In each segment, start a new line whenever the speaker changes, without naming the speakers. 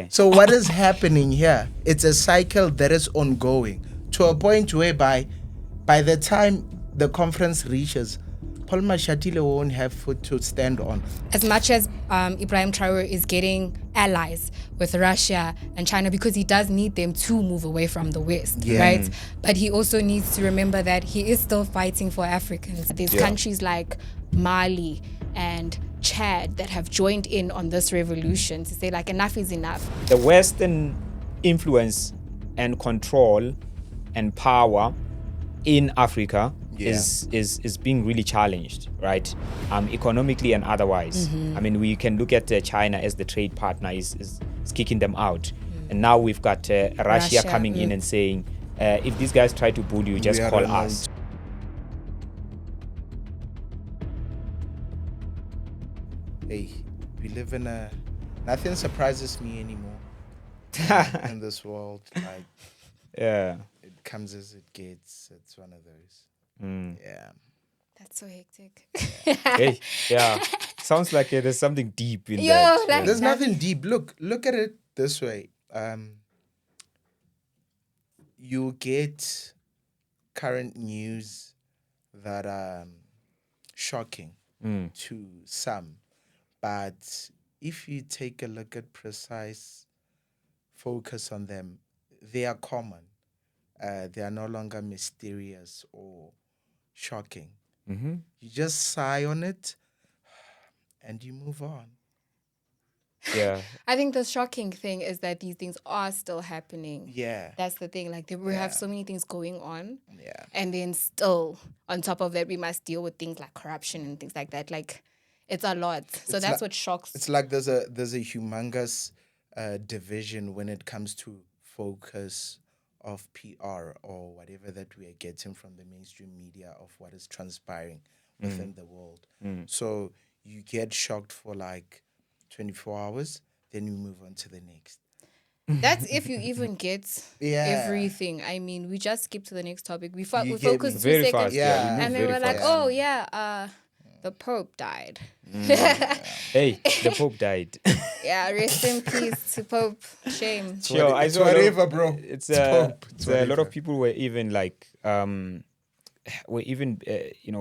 So what is happening here? It's a cycle that is ongoing to a point whereby by the time the conference reaches, Paul Mashatile won't have foot to stand on.
As much as Ibrahim Traore is getting allies with Russia and China because he does need them to move away from the West, right? But he also needs to remember that he is still fighting for Africans. There's countries like Mali and Chad that have joined in on this revolution to say like enough is enough.
The Western influence and control and power in Africa is being really challenged, right? Economically and otherwise. I mean, we can look at China as the trade partner is kicking them out. And now we've got Russia coming in and saying, if these guys try to bully you, just call us.
Hey, we live in a... Nothing surprises me anymore in this world. Like, it comes as it gets. It's one of those. Yeah.
That's so hectic.
Hey, yeah. Sounds like there's something deep in that.
Like,
there's nothing deep. Look at it this way. You get current news that are shocking to some. But if you take a look at precise focus on them, they are common. They are no longer mysterious or shocking. You just sigh on it and you move on.
Yeah.
I think the shocking thing is that these things are still happening.
Yeah.
That's the thing. Like, we have so many things going on.
Yeah.
And then still, on top of that, we must deal with things like corruption and things like that. Like, it's a lot. So
It's
that's
like,
what shocks.
It's like there's a humongous division when it comes to focus of PR or whatever that we are getting from the mainstream media of what is transpiring within the world. So you get shocked for like 24 hours, then you move on to the next.
That's if you even get everything. I mean, we just skip to the next topic. We focus 2
very
seconds.
fast. Yeah, we move
and then
very
we're like,
fast.
the Pope died.
Hey, the Pope died.
Yeah, rest in peace to Pope. Shame.
Sure, I
It's
saw
whatever, bro.
It's
Pope. It's
a lot
whatever.
of people were even like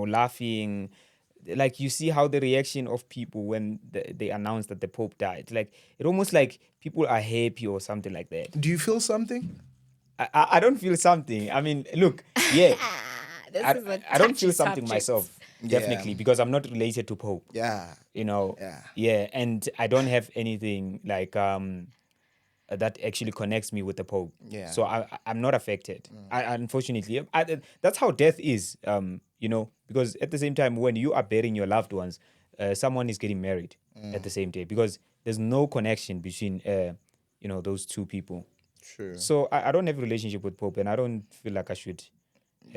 laughing. Like, you see how the reaction of people when they announce that the Pope died. Like, it almost like people are happy or something like that.
Do you feel something?
I don't feel something. I mean, look, yeah.
This is a
I don't feel
touchy
something
subject.
myself, definitely, because I'm not related to Pope.
Yeah.
You know,
Yeah.
and I don't have anything like that actually connects me with the Pope.
Yeah.
So I'm not affected. Unfortunately, that's how death is. Because at the same time, when you are burying your loved ones, someone is getting married at the same day, because there's no connection between those two people.
True.
So I don't have a relationship with Pope, and I don't feel like I should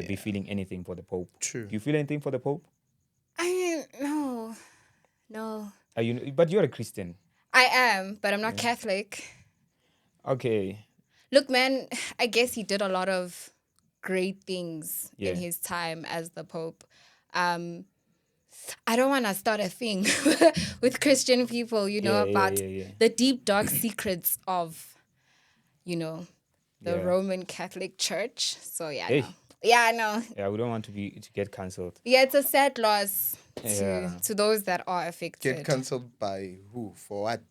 be feeling anything for the Pope.
True.
Do you feel anything for the Pope?
I mean, no.
But you're a Christian.
I am, but I'm not Catholic.
Okay.
Look, man, I guess he did a lot of great things in his time as the Pope. I don't want to start a thing with Christian people, about the deep, dark secrets of, the Roman Catholic Church. So,
Hey.
no. Yeah, no.
Yeah, we don't want to get cancelled.
Yeah, it's a sad loss to those that are affected.
Get cancelled by who? For what?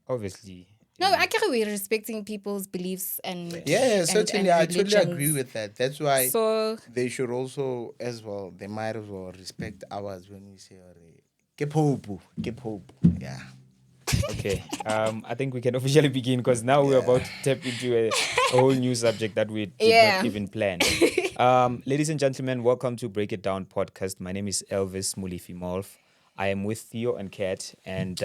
Obviously.
No, I can't we're respecting people's beliefs and
Yeah, certainly.
and
I totally
religions.
agree with that. That's why
So
they should also, as well, they might as well respect ours when we say, "Ke Pope." Yeah.
Okay. I think we can officially begin, because now we're about to tap into a whole new subject that we did not even plan. Ladies and gentlemen, welcome to Break It Down podcast. My name is Elvis Mulifimolf. I am with Theo and Kat, and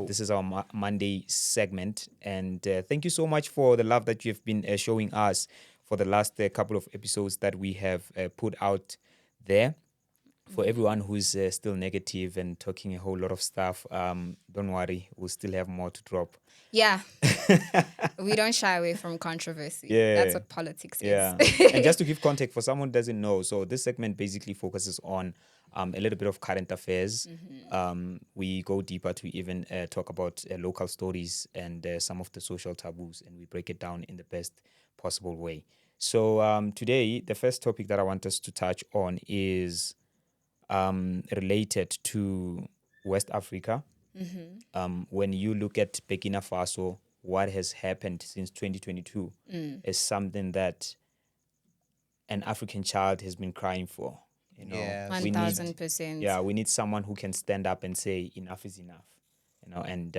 this is our Monday segment. And thank you so much for the love that you've been showing us for the last couple of episodes that we have put out there. For everyone who's still negative and talking a whole lot of stuff, don't worry, we'll still have more to drop.
Yeah. We don't shy away from controversy.
Yeah.
That's what politics
Yeah.
is.
And just to give context for someone who doesn't know, so this segment basically focuses on a little bit of current affairs. We go deeper to even talk about local stories and some of the social taboos, and we break it down in the best possible way. So today, the first topic that I want us to touch on is related to West Africa. When you look at Burkina Faso, what has happened since 2022 is something that an African child has been crying for. You know,
Yes.
we need
1000%.
we need someone who can stand up and say enough is enough. You know, and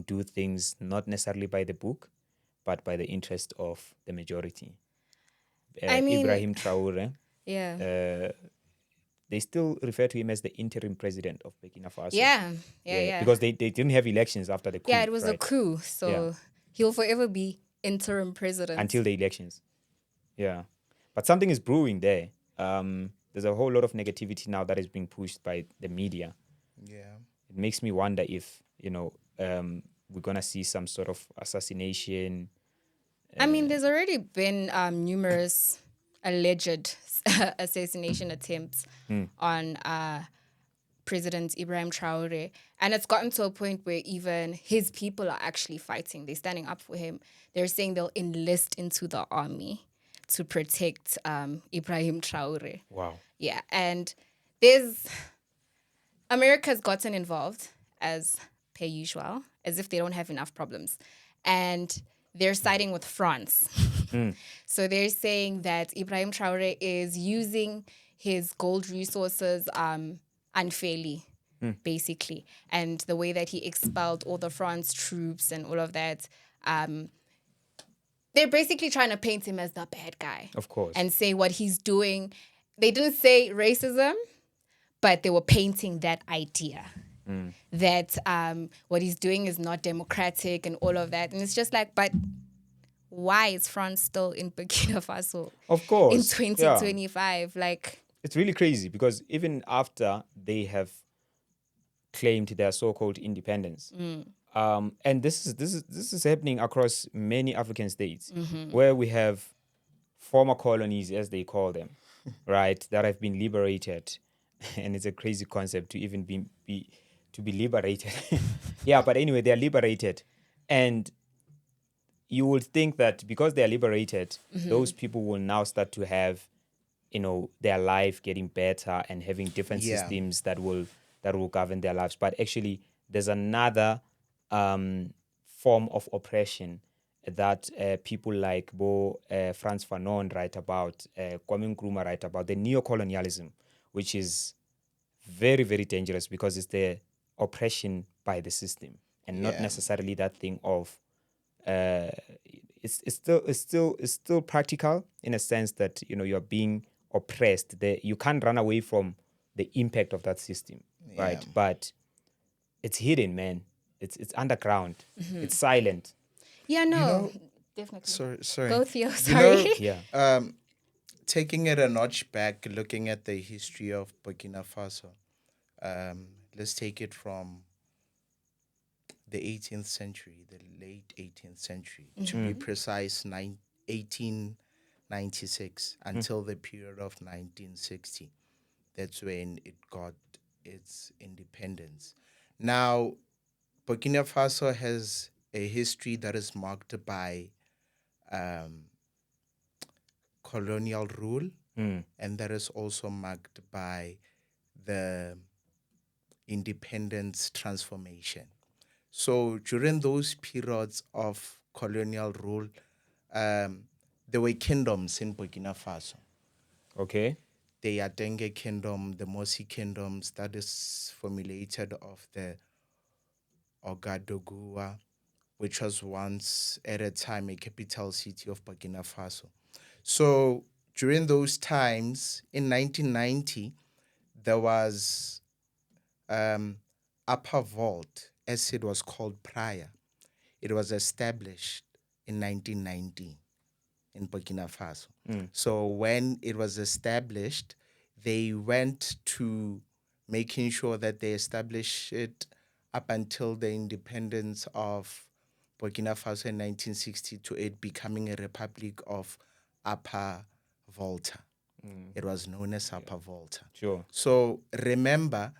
do things not necessarily by the book, but by the interest of the majority.
I mean,
Ibrahim Traore,
yeah.
they still refer to him as the interim president of Burkina Faso.
Yeah.
Because they didn't have elections after the coup.
Yeah, it was a
right?
coup. So he'll forever be interim president.
Until the elections. Yeah. But something is brewing there. There's a whole lot of negativity now that is being pushed by the media.
Yeah.
It makes me wonder if, we're going to see some sort of assassination.
I mean, there's already been numerous alleged assassination attempts on President Ibrahim Traore. And it's gotten to a point where even his people are actually fighting. They're standing up for him. They're saying they'll enlist into the army to protect Ibrahim Traore.
Wow.
Yeah. And America's gotten involved as per usual, as if they don't have enough problems. And they're siding with France. So they're saying that Ibrahim Traore is using his gold resources unfairly, basically. And the way that he expelled all the France troops and all of that, they're basically trying to paint him as the bad guy.
Of course.
And say what he's doing. They didn't say racism, but they were painting that idea. That what he's doing is not democratic and all of that. And it's just like, but why is France still in Burkina Faso?
Of course.
In 2025.
Yeah.
Like,
it's really crazy because even after they have claimed their so-called independence, and this is happening across many African states where we have former colonies, as they call them, right, that have been liberated. And it's a crazy concept to even be liberated. Yeah, but anyway, they're liberated. And you would think that because they're liberated, those people will now start to have, their life getting better and having different systems that will govern their lives. But actually, there's another form of oppression that people like Frantz Fanon write about, Kwame Nkrumah write about, the neocolonialism, which is very, very dangerous because it's the oppression by the system and not necessarily that thing of it's still practical in a sense that you're being oppressed. You can't run away from the impact of that system, right? But it's hidden, man. It's underground. It's silent.
yeah, no, definitely.
Sorry.
Go, Theo. Sorry.
Yeah.
Taking it a notch back, looking at the history of Burkina Faso, let's take it from the 18th century, the late 18th century, to be precise, 1896 until the period of 1960. That's when it got its independence. Now, Burkina Faso has a history that is marked by colonial rule, and that is also marked by the independence transformation. So during those periods of colonial rule, there were kingdoms in Burkina Faso.
Okay.
The Yadengue Kingdom, the Mosi Kingdoms, that is formulated of the Ouagadougou, which was once at a time a capital city of Burkina Faso. So during those times, in 1990, there was Upper Vault, as it was called prior. It was established in 1990 in Burkina Faso. So when it was established, they went to making sure that they establish it up until the independence of Burkina Faso in 1960 to it becoming a republic of Upper Volta. It was known as Upper Volta.
Sure.
So remember,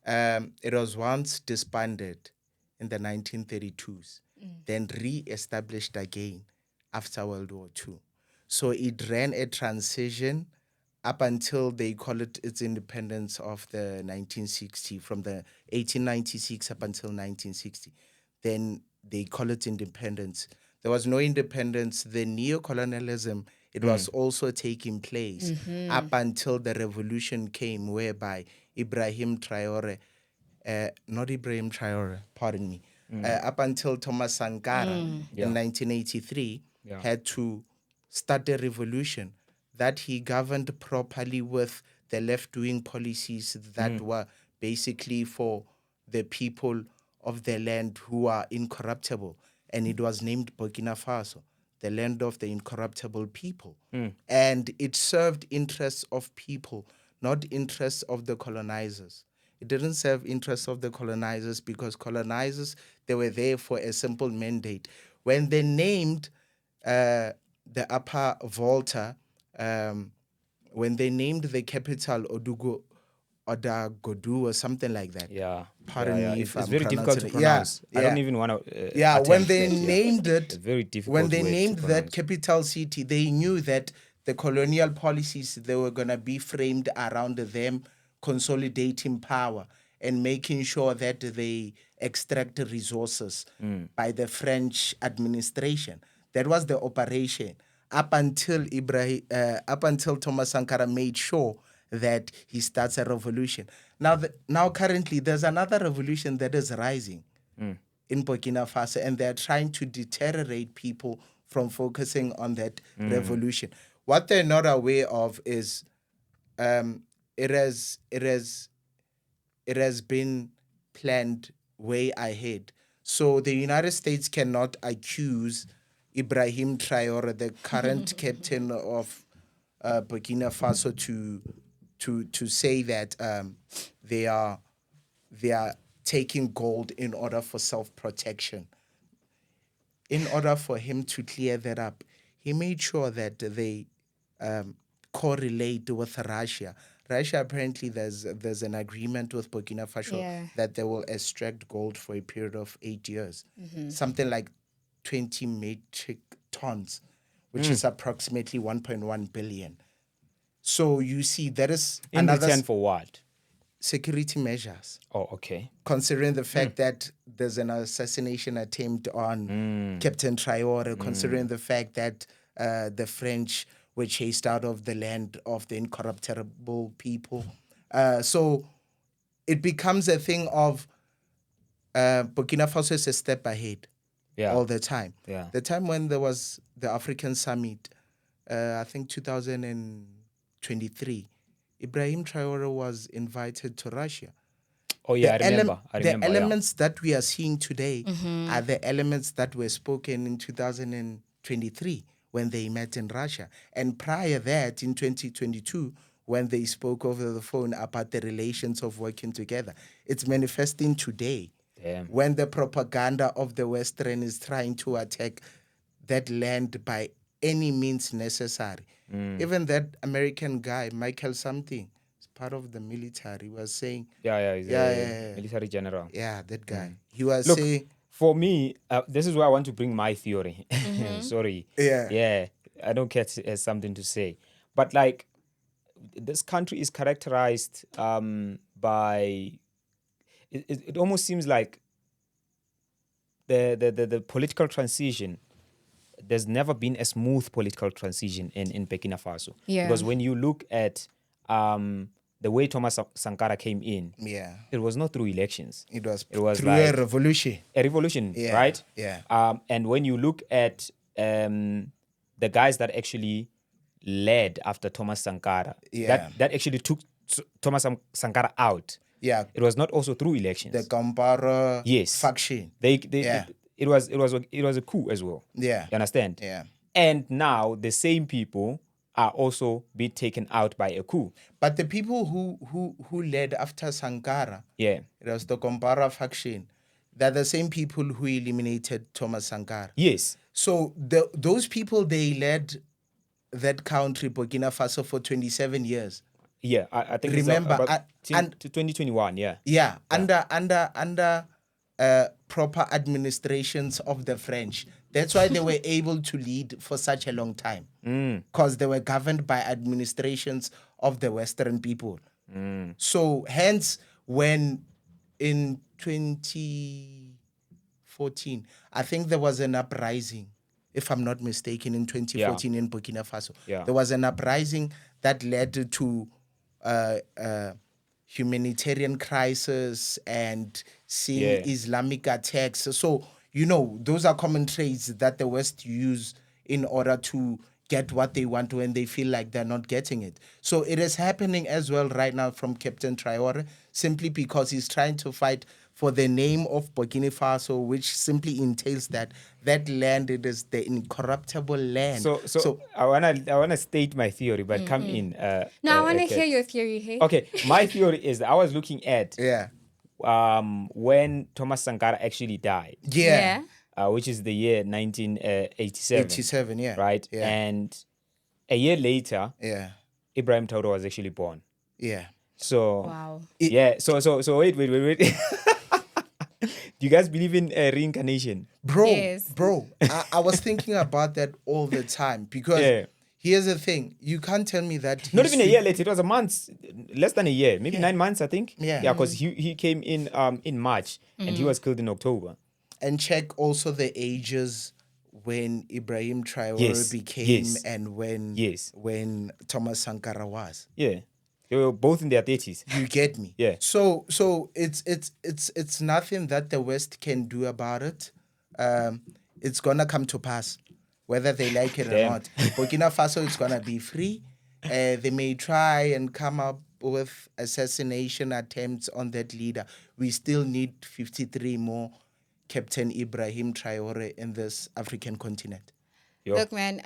it was once disbanded in the 1932s, then re-established again after World War II. So it ran a transition up until they call it its independence of the 1960, from the 1896 up until 1960. Then they call it independence. There was no independence. The neo-colonialism, it was also taking place up until the revolution came, whereby Ibrahim Traore, not Ibrahim Traore, pardon me, up until Thomas Sankara in 1983 had to start a revolution that he governed properly with the left-wing policies that were basically for the people of the land who are incorruptible. And it was named Burkina Faso, the land of the incorruptible people. And it served interests of people, not interests of the colonizers. It didn't serve interests of the colonizers because colonizers, they were there for a simple mandate. When they named the Upper Volta, when they named the capital Odagodu or something like that.
Yeah.
Pardon me
It's
if I'm
very difficult
pronouncing
to
it.
pronounce. I don't
Yeah.
even want to.
Yeah, when they named
It's
it,
very difficult
when they
word to
named that
pronounce.
capital city, they knew that the colonial policies, they were going to be framed around them consolidating power and making sure that they extract resources by the French administration. That was the operation up until up until Thomas Sankara made sure that he starts a revolution. Now currently there's another revolution that is rising in Burkina Faso, and they're trying to deteriorate people from focusing on that revolution. What they're not aware of is it has been planned way ahead. So the United States cannot accuse Ibrahim Traore, the current captain of Burkina Faso, to say that they are taking gold in order for self-protection. In order for him to clear that up, he made sure that they correlate with Russia. Russia, apparently, there's an agreement with Burkina Faso that they will extract gold for a period of 8 years, something like 20 metric tons, which is approximately 1.1 billion. So you see, there is
In
another
return for what?
security measures.
Oh, okay.
Considering the fact that there's an assassination attempt on Captain Traore, considering the fact that the French were chased out of the land of the incorruptible people. So it becomes a thing of Burkina Faso is a step ahead all the time.
Yeah.
The time when there was the African summit, I think 2023, Ibrahim Traore was invited to Russia.
Oh, yeah, I remember.
The elements that we are seeing today are the elements that were spoken in 2023 when they met in Russia. And prior that, in 2022, when they spoke over the phone about the relations of working together. It's manifesting today.
Damn.
When the propaganda of the Western is trying to attack that land by any means necessary. Even that American guy, Michael something, is part of the military, was saying...
He's a military general.
Yeah, that guy. He was
Look,
saying...
for me, this is where I want to bring my theory. Sorry.
Yeah.
Yeah, I don't care as something to say. But like, this country is characterized by... It almost seems like the political transition, there's never been a smooth political transition in Burkina Faso.
Yeah.
Because when you look at the way Thomas Sankara came in, it was not through elections.
It was
through
like
a
revolution.
A revolution, right?
Yeah.
And when you look at the guys that actually led after Thomas Sankara, that actually took Thomas Sankara out.
Yeah.
It was not also through elections.
The Gambara faction.
It was a coup as well.
Yeah.
You understand?
Yeah.
And now the same people are also be taken out by a coup.
But the people who led after Sankara,
Yeah.
it was the Gompara faction, they're the same people who eliminated Thomas Sankara.
Yes.
So those people, they led that country, Burkina Faso, for 27 years.
Yeah, I think
Remember,
it's about
and
to 2021. Yeah.
yeah, under proper administrations of the French. That's why they were able to lead for such a long time, because they were governed by administrations of the Western people. So hence, when in 2014, I think there was an uprising, if I'm not mistaken, in 2014 in Burkina Faso.
Yeah.
There was an uprising that led to humanitarian crisis and seeing Islamic attacks. So, those are common traits that the West use in order to get what they want when they feel like they're not getting it. So it is happening as well right now from Captain Traore, simply because he's trying to fight for the name of Burkina Faso, which simply entails that land, it is the incorruptible land.
So I wanna state my theory, but come in.
No, I want to hear your theory. Hey.
Okay, my theory is that I was looking at
Yeah.
when Thomas Sankara actually died,
Yeah.
which is the year 1987.
87, yeah.
Right?
Yeah.
And a year later,
Yeah.
Ibrahim Traore was actually born.
Yeah.
So
Wow.
yeah. So wait. Do you guys believe in reincarnation?
Bro,
Yes.
I was thinking about that all the time, because here's the thing. You can't tell me that
Not even a year later. It was a month, less than a year, maybe 9 months, I think.
Yeah.
Yeah, because he came in March and he was killed in October.
And check also the ages when Ibrahim Traore
Yes,
became
yes,
and when Thomas Sankara was.
Yeah, they were both in their 30s.
You get me?
Yeah.
So it's nothing that the West can do about it. It's gonna come to pass, whether they like it or
Damn.
not. Burkina Faso is gonna be free. They may try and come up with assassination attempts on that leader. We still need 53 more Captain Ibrahim Traore in this African continent.
Yo.
Look, man,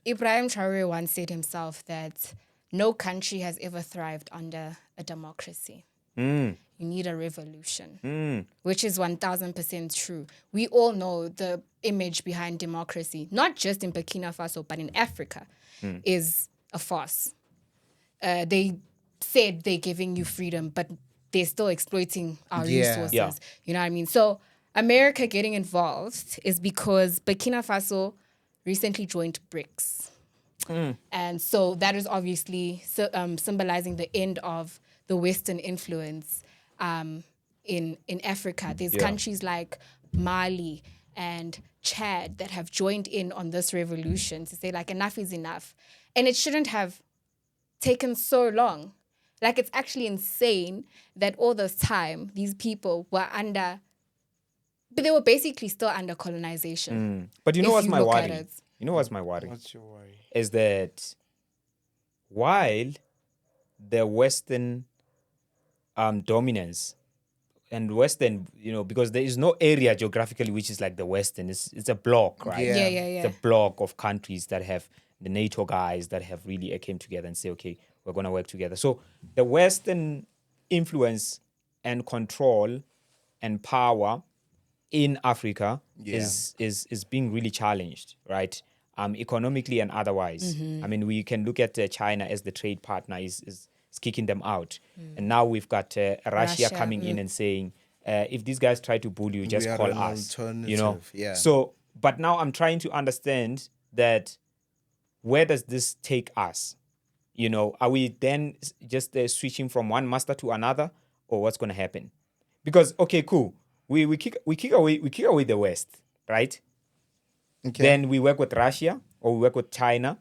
Ibrahim Traore once said himself that no country has ever thrived under a democracy. You need a revolution, which is 1000% true. We all know the image behind democracy, not just in Burkina Faso, but in Africa, is a farce. They said they're giving you freedom, but they're still exploiting our resources.
Yeah.
You know what I mean? So America getting involved is because Burkina Faso recently joined BRICS. And so that is obviously symbolizing the end of the Western influence in Africa. There's countries like Mali and Chad that have joined in on this revolution to say, like, enough is enough. And it shouldn't have taken so long. Like, it's actually insane that all this time, these people were under... But they were basically still under colonization.
But you know
If
what's
you
my
look at
worry?
it.
You know what's my worry?
What's your worry?
Is that while the Western dominance and Western, because there is no area geographically which is like the Western. It's a block, right?
Yeah.
Yeah.
It's a block of countries that have the NATO guys that have really came together and say, okay, we're going to work together. So the Western influence and control and power in Africa is being really challenged, right? Economically and otherwise. I mean, we can look at China as the trade partner is kicking them out. And now we've got Russia coming in and saying, if these guys try to bully you, just
We are
call
an
us.
alternative, yeah.
So, but now I'm trying to understand that where does this take us? Are we then just switching from one master to another, or what's going to happen? Because okay, cool, we kick away the West, right?
Okay.
Then we work with Russia or we work with China.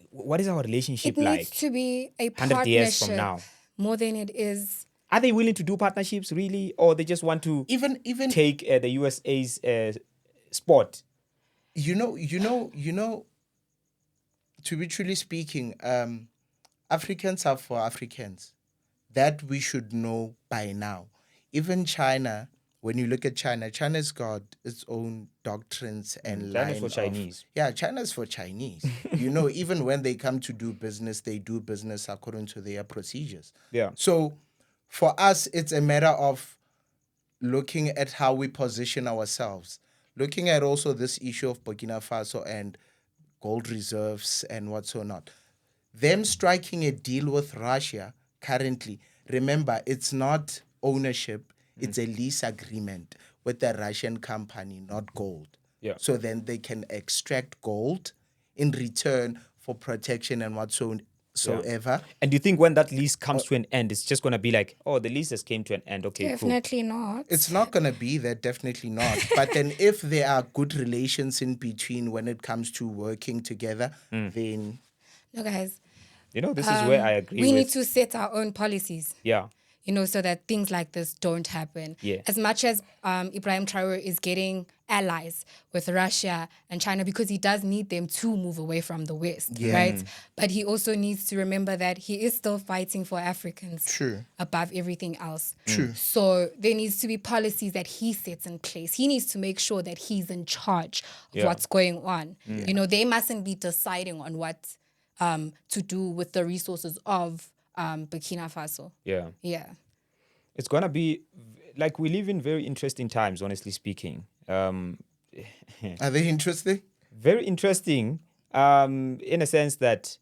What is our relationship
It
like?
needs to be a
100 years
partnership
from now.
more than it is.
Are they willing to do partnerships really, or they just want to
even
take the USA's spot?
To be truly speaking, Africans are for Africans. That we should know by now. Even China, when you look at China, China's got its own doctrines and
China's for
line
Chinese.
China's for Chinese. You know, even when they come to do business, they do business according to their procedures.
Yeah.
So for us, it's a matter of looking at how we position ourselves, looking at also this issue of Burkina Faso and gold reserves and what's or not. Them striking a deal with Russia currently, remember, it's not ownership, it's a lease agreement with the Russian company, not gold.
Yeah.
So then they can extract gold in return for protection and whatsoever.
And do you think when that lease comes to an end, it's just going to be like, oh, the lease has came to an end. Okay, cool.
Definitely not.
It's not going to be that, definitely not. But then if there are good relations in between when it comes to working together, then...
No, guys.
You know, this is where I agree
We
with.
need to set our own policies.
Yeah.
You know, so that things like this don't happen.
Yeah.
As much as Ibrahim Traore is getting allies with Russia and China because he does need them to move away from the West, right? But he also needs to remember that he is still fighting for Africans above everything else.
True.
So there needs to be policies that he sets in place. He needs to make sure that he's in charge of what's going on. You know, they mustn't be deciding on what to do with the resources of Burkina Faso.
Yeah.
Yeah.
It's going to be, like, we live in very interesting times, honestly speaking.
Are they interesting?
Very interesting in a sense that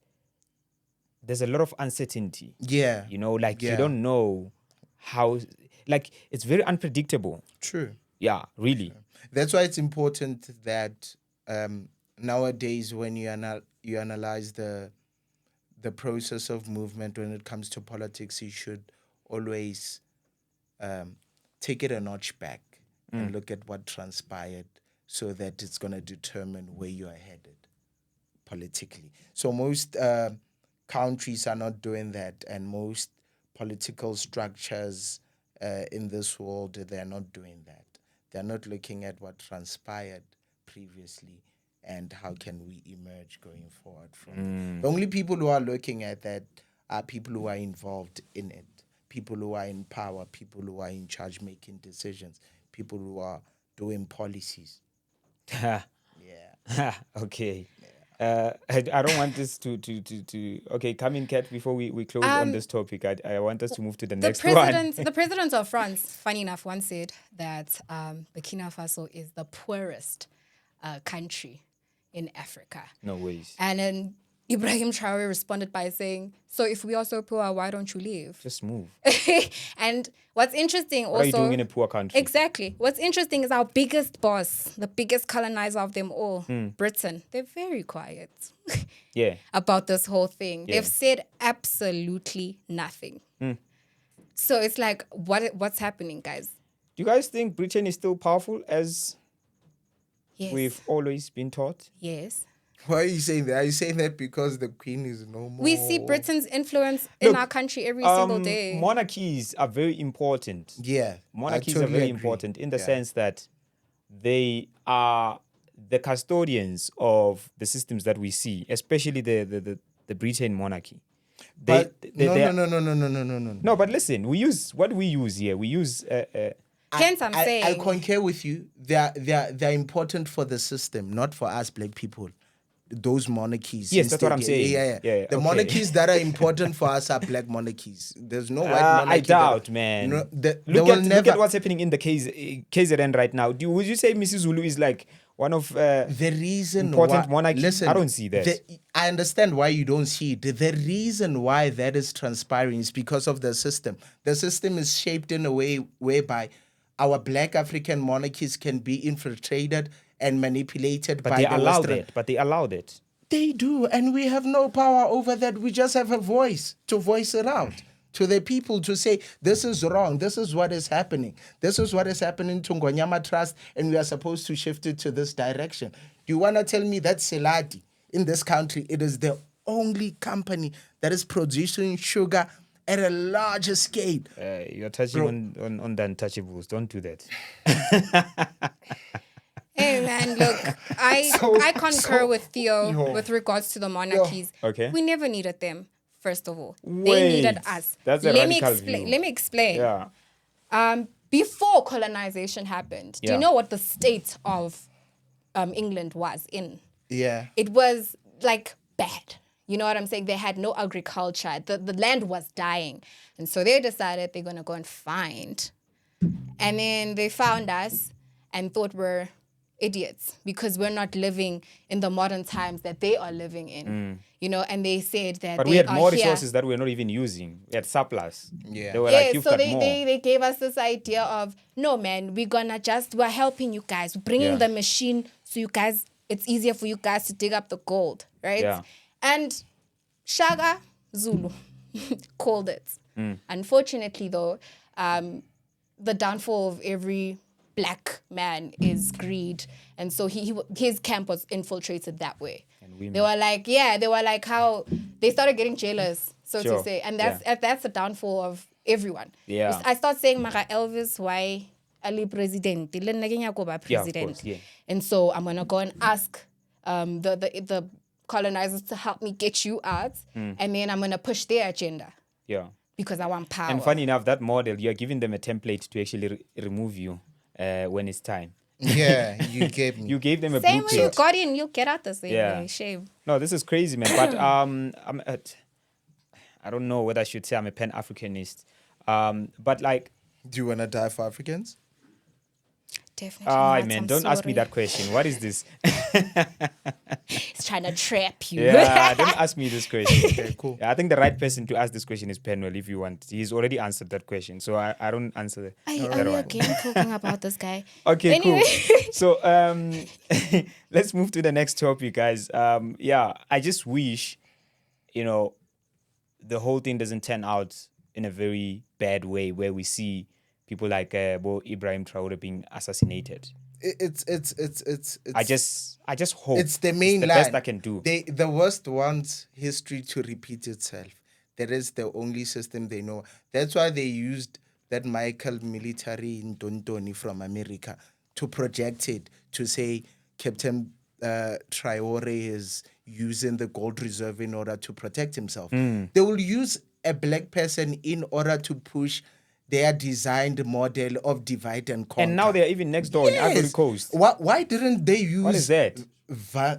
there's a lot of uncertainty.
Yeah.
You know, like, you don't know how, like, it's very unpredictable.
True.
Yeah, really.
That's why it's important that nowadays when you analyze the process of movement when it comes to politics, you should always take it a notch back and look at what transpired so that it's going to determine where you are headed politically. So most countries are not doing that, and most political structures in this world, they're not doing that. They're not looking at what transpired previously and how can we emerge going forward from it. The only people who are looking at that are people who are involved in it, people who are in power, people who are in charge making decisions, people who are doing policies.
Okay. I don't want this to okay, come in, Kat, before we close on this topic. I want us to move to the next one.
The president of France, funny enough, once said that Burkina Faso is the poorest country in Africa.
No ways.
And then Ibrahim Traore responded by saying, so if we are so poor, why don't you leave?
Just move.
And what's interesting also...
What are you doing in a poor country?
Exactly. What's interesting is our biggest boss, the biggest colonizer of them all, Britain, they're very quiet about this whole thing.
Yeah.
They've said absolutely nothing. So it's like, what's happening, guys?
Do you guys think Britain is still powerful as
Yes.
we've always been taught?
Yes.
Why are you saying that? Are you saying that because the Queen is no more?
We see Britain's influence in our country every single day.
Monarchies are very important.
Yeah.
Monarchies
I
are
totally
very
agree.
important in the sense that they are the custodians of the systems that we see, especially the Britain monarchy.
No.
No, but listen, we use what we use here. We use
Hence, I'm saying...
I concur with you. They're important for the system, not for us black people. Those monarchies.
Yes, that's what I'm saying.
Yeah.
Yeah,
The
okay.
monarchies that are important for us are black monarchies. There's no white monarchy.
I doubt, man.
No,
look at what's happening in the KZN right now. Would you say Mrs. Zulu is like one of
the reason
important
why,
monarchies?
listen,
I don't see that.
I understand why you don't see it. The reason why that is transpiring is because of the system. The system is shaped in a way whereby our black African monarchies can be infiltrated and manipulated by the Western.
But they allowed it.
They do, and we have no power over that. We just have a voice to voice it out to the people to say, this is wrong, this is what is happening. This is what is happening to Ngonyama Trust, and we are supposed to shift it to this direction. Do you want to tell me that Seladi in this country, it is the only company that is producing sugar at a larger scale?
You're touching on the untouchables. Don't do that.
Hey man, look, I concur with Theo with regards to the monarchies.
Okay.
We never needed them, first of all.
Wait,
they needed us.
that's a radical view.
Let me explain.
Yeah.
before colonization happened, do you
Yeah.
know what the state of England was in?
Yeah.
It was like bad. You know what I'm saying? They had no agriculture. The land was dying. And so they decided they're going to go and find. And then they found us and thought we're idiots because we're not living in the modern times that they are living in. You know, and they said that
But
they
we had
are
more
here.
resources that we're not even using. We had surplus.
Yeah.
They were
Yeah,
like, you've
so
got
they,
more.
they gave us this idea of, no, man, we're helping you guys, bringing
Yeah.
the machine so you guys, it's easier for you guys to dig up the gold, right?
Yeah.
And Shaga Zulu called it. Unfortunately, though, the downfall of every black man is greed. And so his camp was infiltrated that way.
women.
They were like how they started getting jealous, so
Sure.
to say. And that's the downfall of everyone.
Yeah.
I start saying, Mara Elvis, why Ali president?
Yeah, of course, yeah.
And so I'm gonna go and ask the colonizers to help me get you out, and then I'm gonna push their agenda
Yeah.
because I want power.
And funny enough, that model, you're giving them a template to actually remove you when it's time.
Yeah, you gave me.
You gave them a
same way you
blueprint.
got in, you get out the same
Yeah.
way. Shame.
No, this is crazy, man. But I don't know whether I should say I'm a Pan-Africanist. But like,
Do you want to die for Africans?
Definitely
ah,
not.
man,
I'm
don't ask me
sorry.
that question. What is this?
He's trying to trap you.
Yeah, don't ask me this question.
Okay, cool.
Yeah, I think the right person to ask this question is Penwell, if you want. He's already answered that question, so I don't answer
Are
that
we
one.
again talking about this guy?
Okay,
Anyway.
cool. So let's move to the next topic, guys. Yeah, I just wish, the whole thing doesn't turn out in a very bad way where we see people like Ibrahim Traore being assassinated.
It's
I just hope
it's the main
the
line.
best I can do.
The worst wants history to repeat itself. That is the only system they know. That's why they used that Michael military in Dontoni from America to project it, to say Captain Traore is using the gold reserve in order to protect himself. They will use a black person in order to push their designed model of divide and conquer.
And now they're even next door in Ivory Coast.
Why didn't they use
What is that?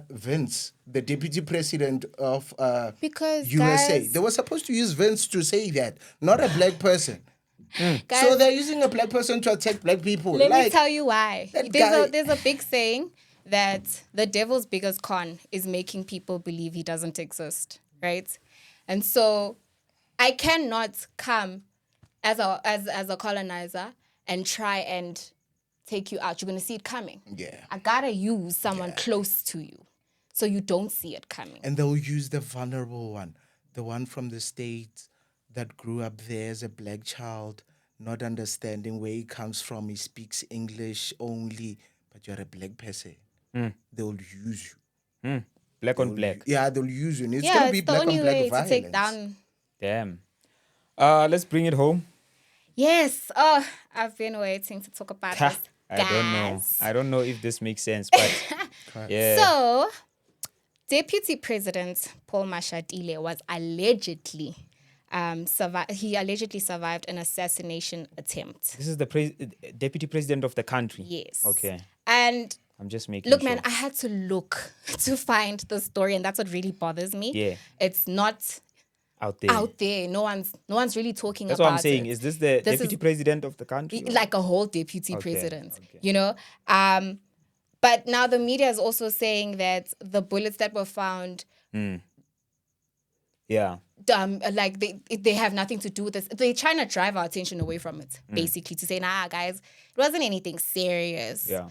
Vince, the deputy president of
Because,
USA?
guys-
They were supposed to use Vince to say that, not a black person.
Guys,
So they're using a black person to attack black people.
let me tell you why.
that guy-
There's a big saying that the devil's biggest con is making people believe he doesn't exist, right? And so I cannot come as a colonizer and try and take you out. You're gonna see it coming.
Yeah.
I gotta use someone close to you so you don't see it coming.
And they'll use the vulnerable one, the one from the States that grew up there as a black child, not understanding where he comes from. He speaks English only, but you're a black person. They'll use you.
Black on black.
Yeah, they'll use you. And it's
Yeah,
going to be
it's the
black
only
on black
way
violence.
to take down.
Damn. Let's bring it home.
Yes. Oh, I've been waiting to talk about this.
I don't know if this makes sense, but yeah.
So, Deputy President Paul Mashatile was allegedly he allegedly survived an assassination attempt.
This is the deputy president of the country.
Yes.
Okay.
And
I'm just making
look,
sure.
man, I had to look to find the story, and that's what really bothers me.
Yeah.
It's not
out there.
out there. No one's really talking
That's
about
what I'm saying.
it.
Is this the
This
deputy
is-
president of the country? or-
Like a whole deputy
Okay,
president,
okay.
you know? But now the media is also saying that the bullets that were found,
Yeah.
like they have nothing to do with this. They're trying to drive our attention away from it, basically, to say, nah, guys, it wasn't anything serious.
Yeah.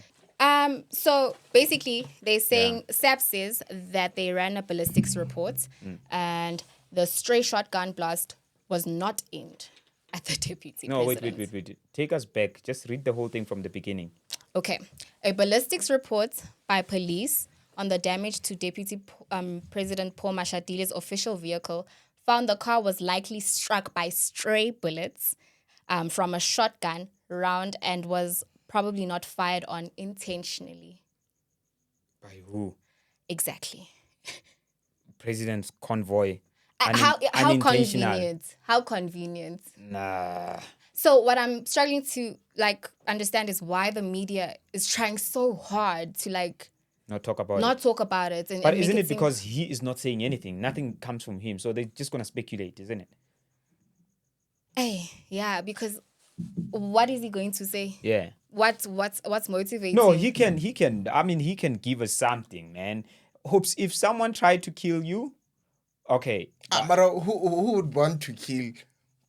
So basically, they're saying SAP says that they ran a ballistics report and the stray shotgun blast was not aimed at the deputy
No,
president.
wait. Take us back. Just read the whole thing from the beginning.
Okay. A ballistics report by police on the damage to Deputy President Paul Mashatile's official vehicle found the car was likely struck by stray bullets from a shotgun round and was probably not fired on intentionally.
By who?
Exactly.
President's convoy.
How
Unintentional.
convenient. How convenient.
Nah.
So what I'm struggling to understand is why the media is trying so hard to
Not talk about
not
it.
talk about it.
But
and make
isn't it
seem-
because he is not saying anything? Nothing comes from him. So they're just going to speculate, isn't it?
Yeah, because what is he going to say?
Yeah.
What's motivating?
No, he can. I mean, he can give us something, man. Hopes if someone tried to kill you, okay.
But who would want to kill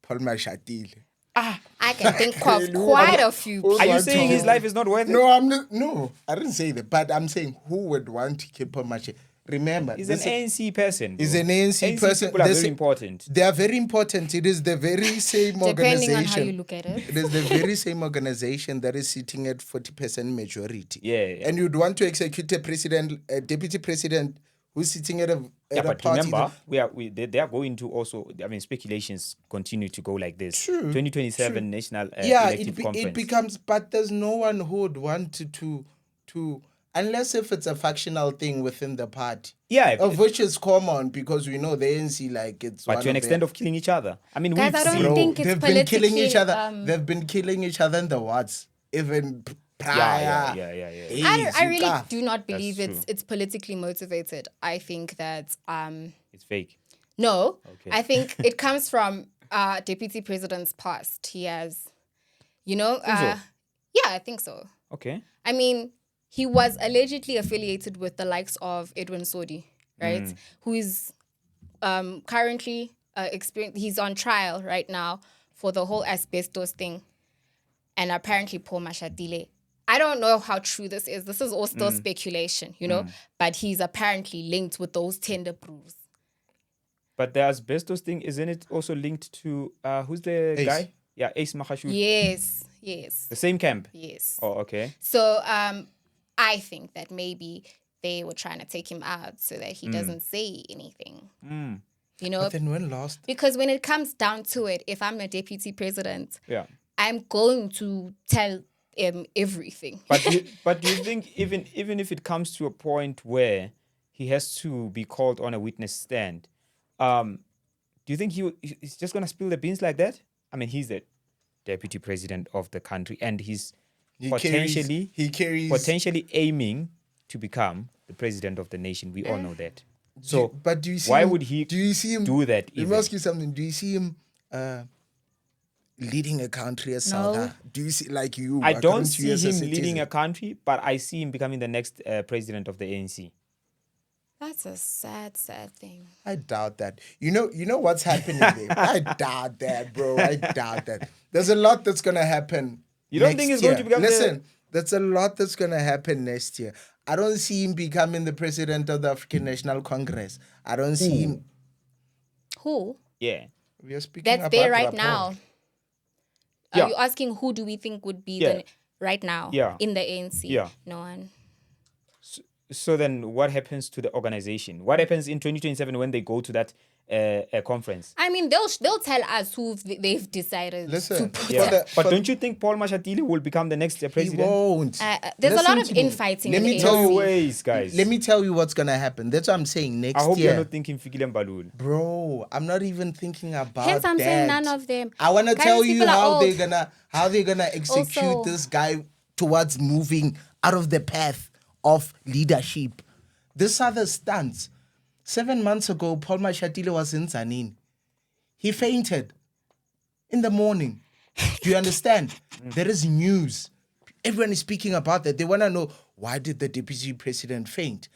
Paul Mashatile?
I can think of
Who
quite
would-
a few.
who would
Are you
want
saying
to-
his life is not worth it?
No, I'm not. No, I didn't say that. But I'm saying who would want to kill Paul Mashatile? Remember,
He's an ANC person.
He's
bro.
an ANC person.
People are
This-
very important.
They are very important. It is the very same
Depending
organization.
on how you look at it.
It is the very same organization that is sitting at 40% majority.
Yeah.
And you'd want to execute a deputy president who's sitting at a
But
party.
remember, they are going to also. I mean, speculations continue to go like this.
True,
2027 national
yeah,
elective conference.
it becomes, but there's no one who would want to unless if it's a factional thing within the party.
Yeah,
Of which is common because we know the ANC it's
but
one
to an
of
extent
their-
of killing each other. I mean,
Guys,
we've
I don't
seen.
Bro,
think it's
they've been killing each other.
politically,
They've been killing each other in the wards. Even prior.
Yeah.
I really
Zika.
do not believe
That's true.
it's politically motivated. I think that
It's fake.
no,
Okay.
I think it comes from deputy president's past. He has,
so?
yeah, I think so.
Okay.
I mean, he was allegedly affiliated with the likes of Edwin Sodi, right? Who is currently he's on trial right now for the whole asbestos thing. And apparently Paul Mashatile. I don't know how true this is. This is all still speculation, but he's apparently linked with those tender proofs.
But the asbestos thing, isn't it also linked to who's the
Ace.
guy? Yeah, Ace Mahashud.
Yes.
The same camp.
Yes.
Oh, okay.
So I think that maybe they were trying to take him out so that he doesn't say anything.
But then when last?
Because when it comes down to it, if I'm a deputy president,
Yeah.
I'm going to tell him everything.
But do you think even if it comes to a point where he has to be called on a witness stand, do you think he's just gonna spill the beans like that? I mean, he's the deputy president of the country, and he's potentially aiming to become the president of the nation. We all know that. So,
But do you see
why
him-
would he
do you see him
do that?
Let me
even?
ask you something. Do you see him leading a country as South
No.
Africa? Do you see like you?
I don't
according to
see
you as
him
a
leading
citizen?
a country, but I see him becoming the next president of the ANC.
That's a sad thing.
I doubt that. You know what's happening there. I doubt that, bro. I doubt that. There's a lot that's gonna happen.
You don't
next
think he's
year.
going to become
Listen, there's a lot that's gonna happen next year. I don't see him becoming the president of the African National Congress. I don't see him.
Who?
Yeah.
We are speaking
That's
about
there right
rapport.
now.
Yeah.
Are you asking who do we think would be
Yeah.
right now
Yeah.
in the ANC?
Yeah.
No one.
So then what happens to the organization? What happens in 2027 when they go to that conference?
I mean, they'll tell us who they've decided
Listen,
to put
for
up.
the-
But
for-
don't you think Paul Mashatile will become the next
He
president?
won't.
There's a lot
Listen
of
to me.
infighting
Let
in
me
the
tell
No
you.
ANC.
ways, guys.
Let me tell you what's gonna happen. That's what I'm saying. Next
I hope
year,
you're not thinking Fikile Mbalul.
bro. I'm not even thinking about
Hence, I'm
that.
saying none of them.
I want to
Guys,
tell
these
you
people are
how they're
old.
gonna execute
Also-
this guy towards moving out of the path of leadership. This are the stunts. 7 months ago, Paul Mashatile was in Zanin. He fainted in the morning. Do you understand? There is news. Everyone is speaking about that. They want to know, why did the deputy president faint?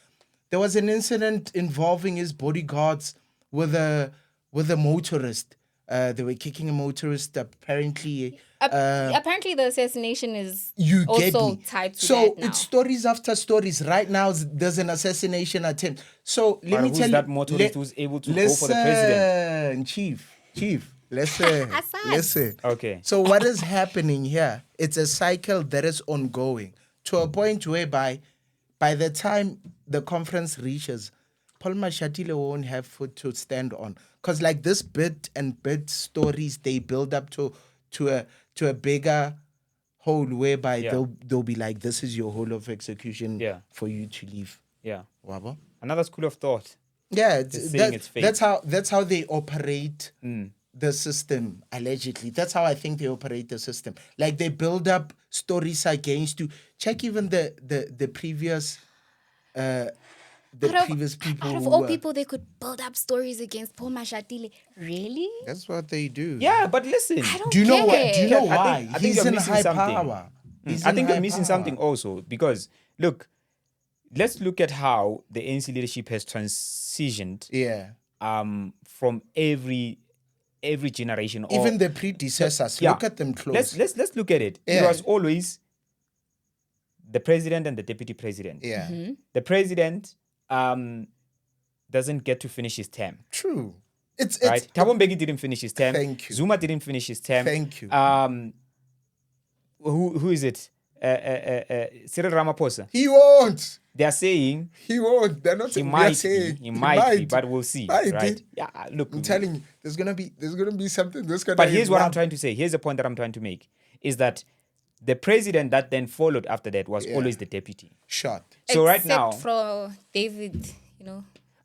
There was an incident involving his bodyguards with a motorist. They were kicking a motorist. Apparently,
Apparently, the assassination is
you get
also
me.
tied to
So
that now.
it's stories after stories. Right now, there's an assassination attempt. So let
But
me
who's
tell
that
you,
motorist who's able to go for the president?
Chief. Listen. Listen.
Okay.
So what is happening here? It's a cycle that is ongoing to a point whereby by the time the conference reaches, Paul Mashatile won't have foot to stand on. Because like this bit stories, they build up to a bigger whole whereby
Yeah.
they'll be like, this is your whole of execution
Yeah.
for you to leave.
Yeah.
Wabo?
Another school of thought.
Yeah,
saying it's fake.
that's how they operate the system, allegedly. That's how I think they operate the system. Like they build up stories against you. Check even the previous people
Out of
who
all
were.
people, they could build up stories against Paul Mashatile. Really?
That's what they do.
Yeah, but listen.
I don't
Do you know
get
what? Do you
it.
know
I
why?
think
He's
you're
in
missing
high
something.
power.
I think you're missing something also because look, let's look at how the ANC leadership has transitioned
Yeah.
from every generation.
Even the predecessors.
Yeah.
Look at them close.
Let's look at it. It
Yeah.
was always the president and the deputy president.
Yeah.
The president doesn't get to finish his term.
True. It's
Right? Thabo Mbeki didn't finish his term.
Thank you.
Zuma didn't finish his term.
Thank you.
Who is it? Cyril Ramaphosa.
He won't.
They are saying
He won't. They're not
he
saying.
might be. He might be, but we'll see.
Might
Right?
be.
Yeah. Look,
I'm telling you, there's gonna be something that's gonna.
but here's what I'm trying to say. Here's the point that I'm trying to make: is that the president that then followed after that was always the deputy.
Shot.
So right
Except
now,
for David,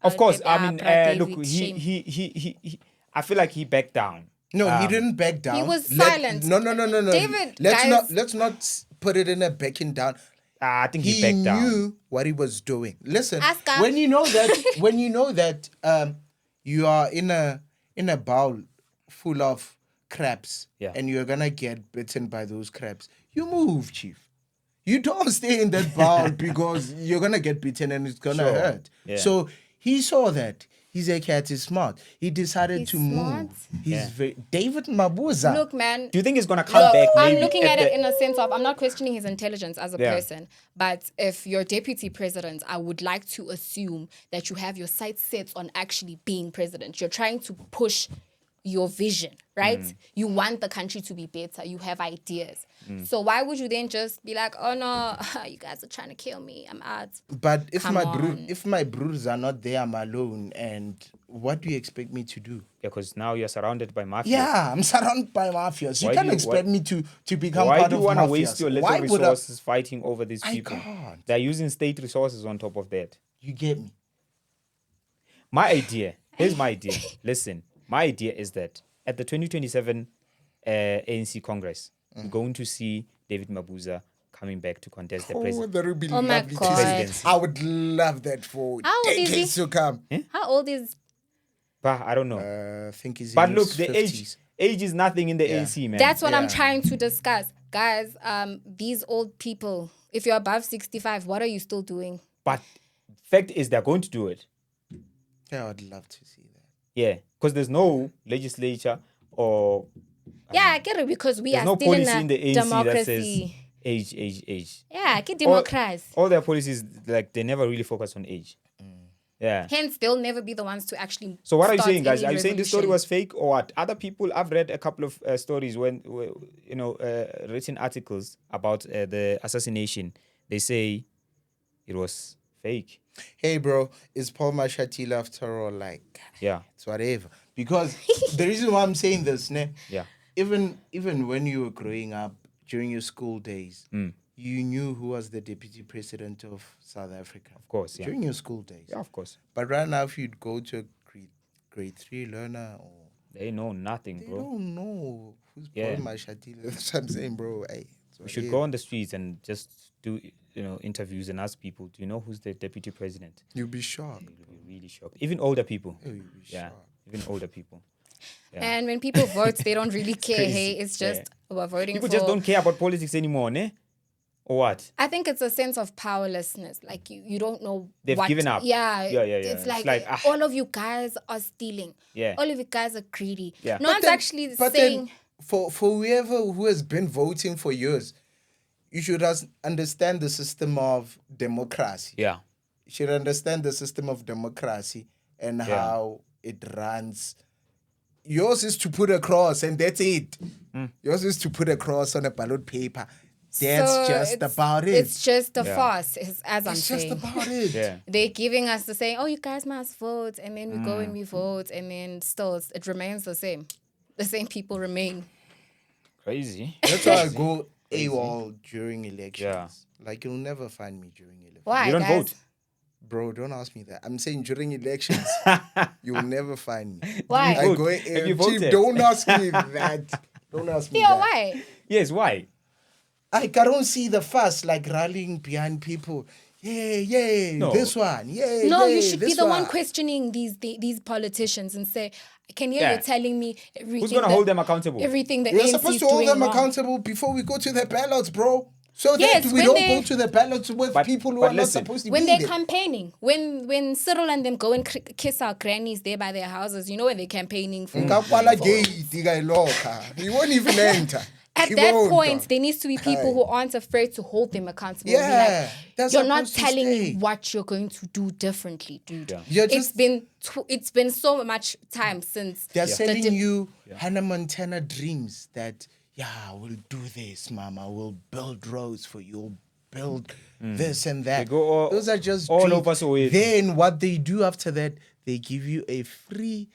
of course, I mean,
David
look,
Shame.
he I feel like he backed down.
No, he didn't back down.
He was silent.
No.
David,
Let's not put it in a backing down.
I think
He
he backed down.
knew what he was doing. Listen,
Ask him.
when you know that you are in a bowl full of crabs,
Yeah.
and you're gonna get bitten by those crabs, you move, chief. You don't stay in that bowl because you're gonna get bitten and it's gonna
Sure.
hurt.
Yeah.
So he saw that. He's a cat is smart. He decided
He's
to
smart.
move. He's very David Mabuza.
Look, man.
Do you think he's gonna come
Look,
back?
I'm
maybe
looking at it
the-
in a sense of I'm not questioning his intelligence as a
Yeah.
person, but if you're deputy president, I would like to assume that you have your sights set on actually being president. You're trying to push your vision, right? You want the country to be better. You have ideas. So why would you then just be like, oh no, you guys are trying to kill me. I'm out.
But if
Come on.
if my brothers are not there, I'm alone. And what do you expect me to do?
because now you're surrounded by mafia.
Yeah, I'm surrounded by mafias. You
Why
can't
do you-
expect me to become
Why
part
do you
of
want to
mafias.
waste your little
Why would I-
resources fighting over these
I
people?
can't.
They're using state resources on top of that.
You get me?
My idea, here's my idea. Listen, my idea is that at the 2027 ANC Congress, we're going to see David Mabuza coming back to contest the president.
that would be
Oh my
lovely to
God.
see.
Presidency.
I would love that for
How old is he?
decades to come.
How old is
But I don't know.
I think he's
But
in
look,
his
the
50s.
age is nothing in the
Yeah.
ANC, man.
That's what I'm
Yeah.
trying to discuss. Guys, these old people, if you're above 65, what are you still doing?
But fact is, they're going to do it.
Yeah, I'd love to see that.
Yeah, because there's no legislature or
Yeah, I get it because we
there's
are
no
still in
policy
a
in the ANC that says
democracy.
age.
Yeah, I get democracy.
All their policies, like, they never really focus on age. Yeah.
Hence, they'll never be the ones to actually.
So what are you
start
saying, guys?
any
Are you saying this story
revolution.
was fake or what? Other people, I've read a couple of stories written articles about the assassination. They say it was fake.
Hey, bro, is Paul Mashatile after all? Like,
Yeah.
it's whatever. Because the reason why I'm saying this, ne,
Yeah.
even when you were growing up during your school days, you knew who was the deputy president of South Africa.
Of course, yeah.
During your school days.
Yeah, of course.
But right now, if you'd go to a grade 3 learner, or
They know nothing,
they
bro.
don't know who's
Yeah.
Paul Mashatile. That's what I'm saying, bro. Hey, it's
We should
whatever.
go on the streets and just do interviews and ask people, do you know who's the deputy president?
You'll be shocked.
You'll be really shocked. Even older people.
You'll be
Yeah.
shocked.
Even older people. Yeah.
And when people vote, they don't really care.
crazy.
Hey, it's just we're voting
People
for.
just don't care about politics anymore, ne? Or what?
I think it's a sense of powerlessness. Like you don't know.
They've
what,
given up.
Yeah,
Yeah.
It's
It's
like,
like,
all of you guys are stealing.
Yeah.
All of you guys are greedy.
Yeah.
No
But
one's
then-
actually
but
saying.
then for whoever who has been voting for years, you should understand the system of democracy.
Yeah.
You should understand the system of democracy and how it runs. Yours is to put a cross and that's it. Yours is to put a cross on a ballot paper. That's
So
just
it's-
about it.
It's just a
Yeah.
farce, as I'm
It's just
saying.
about it.
Yeah.
They're giving us the saying, oh, you guys must vote. And then we go and we vote. And then still, it remains the same. The same people remain.
Crazy.
That's why I go AWOL during elections.
Yeah.
Like, you'll never find me during elections.
Why,
You don't
guys?
vote?
Bro, don't ask me that. I'm saying during elections, you'll never find me.
Why?
I
vote?
go,
Have you
Chief,
voted?
don't ask me that. Don't ask me
Theo,
that.
why?
Yes, why?
I don't see the fuss like rallying behind people. Yeah,
No.
this one. Yeah,
No, you should be
this
the one questioning these politicians and say, I can hear
Yeah.
you telling me everything.
Who's going to hold them accountable?
Everything the
We're
ANC
supposed
is
to hold
doing
them
wrong.
accountable before we go to the ballots, bro. So
Yes,
that we
when
don't
they-
go to the ballots with
But-
people who
but
are
listen,
not supposed to
When
be
they're
there.
campaigning, when Cyril and them go and kiss our grannies there by their houses, you know when they're campaigning for.
Nkakwala gate, diga iloka. He won't even enter.
At
He
that
won't,
point,
dog.
there needs to be people who aren't afraid to hold them accountable. and be
Yeah,
like,
that's
you're not
supposed to
telling
stay.
me what you're going to do differently, dude.
Yeah.
You're
It's
just-
been so much time since
They're
the
selling
dip-
you Hannah Montana dreams that, we'll do this, mama. We'll build roads for you. We'll build this and that.
They go
Those are just
all
dreams.
over Soweto.
Then what they do after that, they give you a free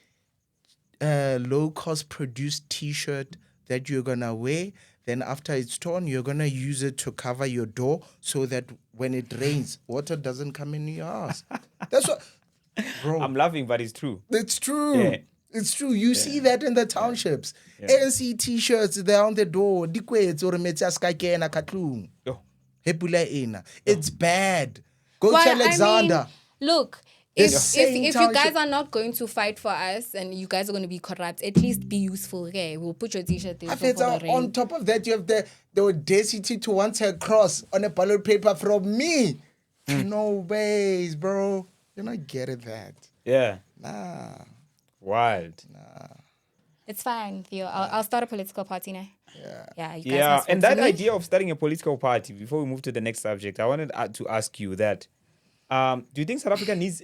low-cost produced T-shirt that you're going to wear. Then after it's torn, you're going to use it to cover your door so that when it rains, water doesn't come in your house. That's what... Bro,
I'm laughing, but it's true.
it's true.
Yeah.
It's true. You see that in the townships. ANC T-shirts, they're on the door. Dikwetsi or metsaskakena katlung.
Yo.
Hepula ina. It's bad. Go
Well,
to Alexander.
Look,
The
if
same
you
township-
guys are not going to fight for us and you guys are going to be corrupt, at least be useful. Okay, we'll put your T-shirt there.
If
for
it's
the
on
rain.
top of that, you have the audacity to want a cross on a ballot paper from me. No ways, bro. You're not getting that.
Yeah.
Nah.
Wild.
It's fine, Theo. I'll start a political party now. Yeah, you guys
Yeah,
must vote
and
for
that
me.
idea of starting a political party, before we move to the next subject, I wanted to ask you that, do you think South Africa needs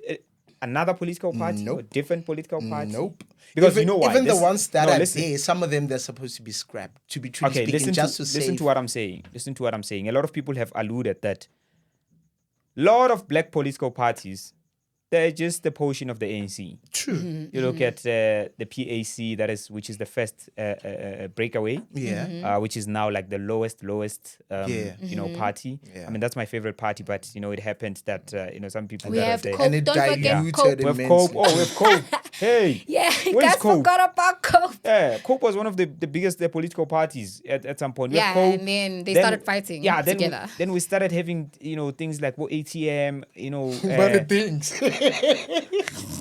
another political party or
Nope.
different political party?
Nope.
Because
even,
you know why?
Even the
This-
ones that
no,
are
listen.
there, some of them, they're supposed to be scrapped, to be truly
Okay,
speaking, just to
listen
save.
to what I'm saying. Listen to what I'm saying. A lot of people have alluded that a lot of black political parties, they're just the portion of the ANC.
True.
You look at the PAC, which is the first breakaway.
Yeah.
Which is now like the lowest party.
Yeah.
I mean, that's my favorite party, but it happened that some people
We
that
have
are there.
Cope.
And it
Don't forget
diluted
Cope.
We have
immensely.
Cope. Oh, we have Cope. Hey.
Yeah, you
Where's
guys
Cope?
forgot about Cope.
Yeah, Cope was one of the biggest political parties at some point. We have
Yeah,
Cope,
and then they started fighting together.
Then we started having things like ATM.
But the things.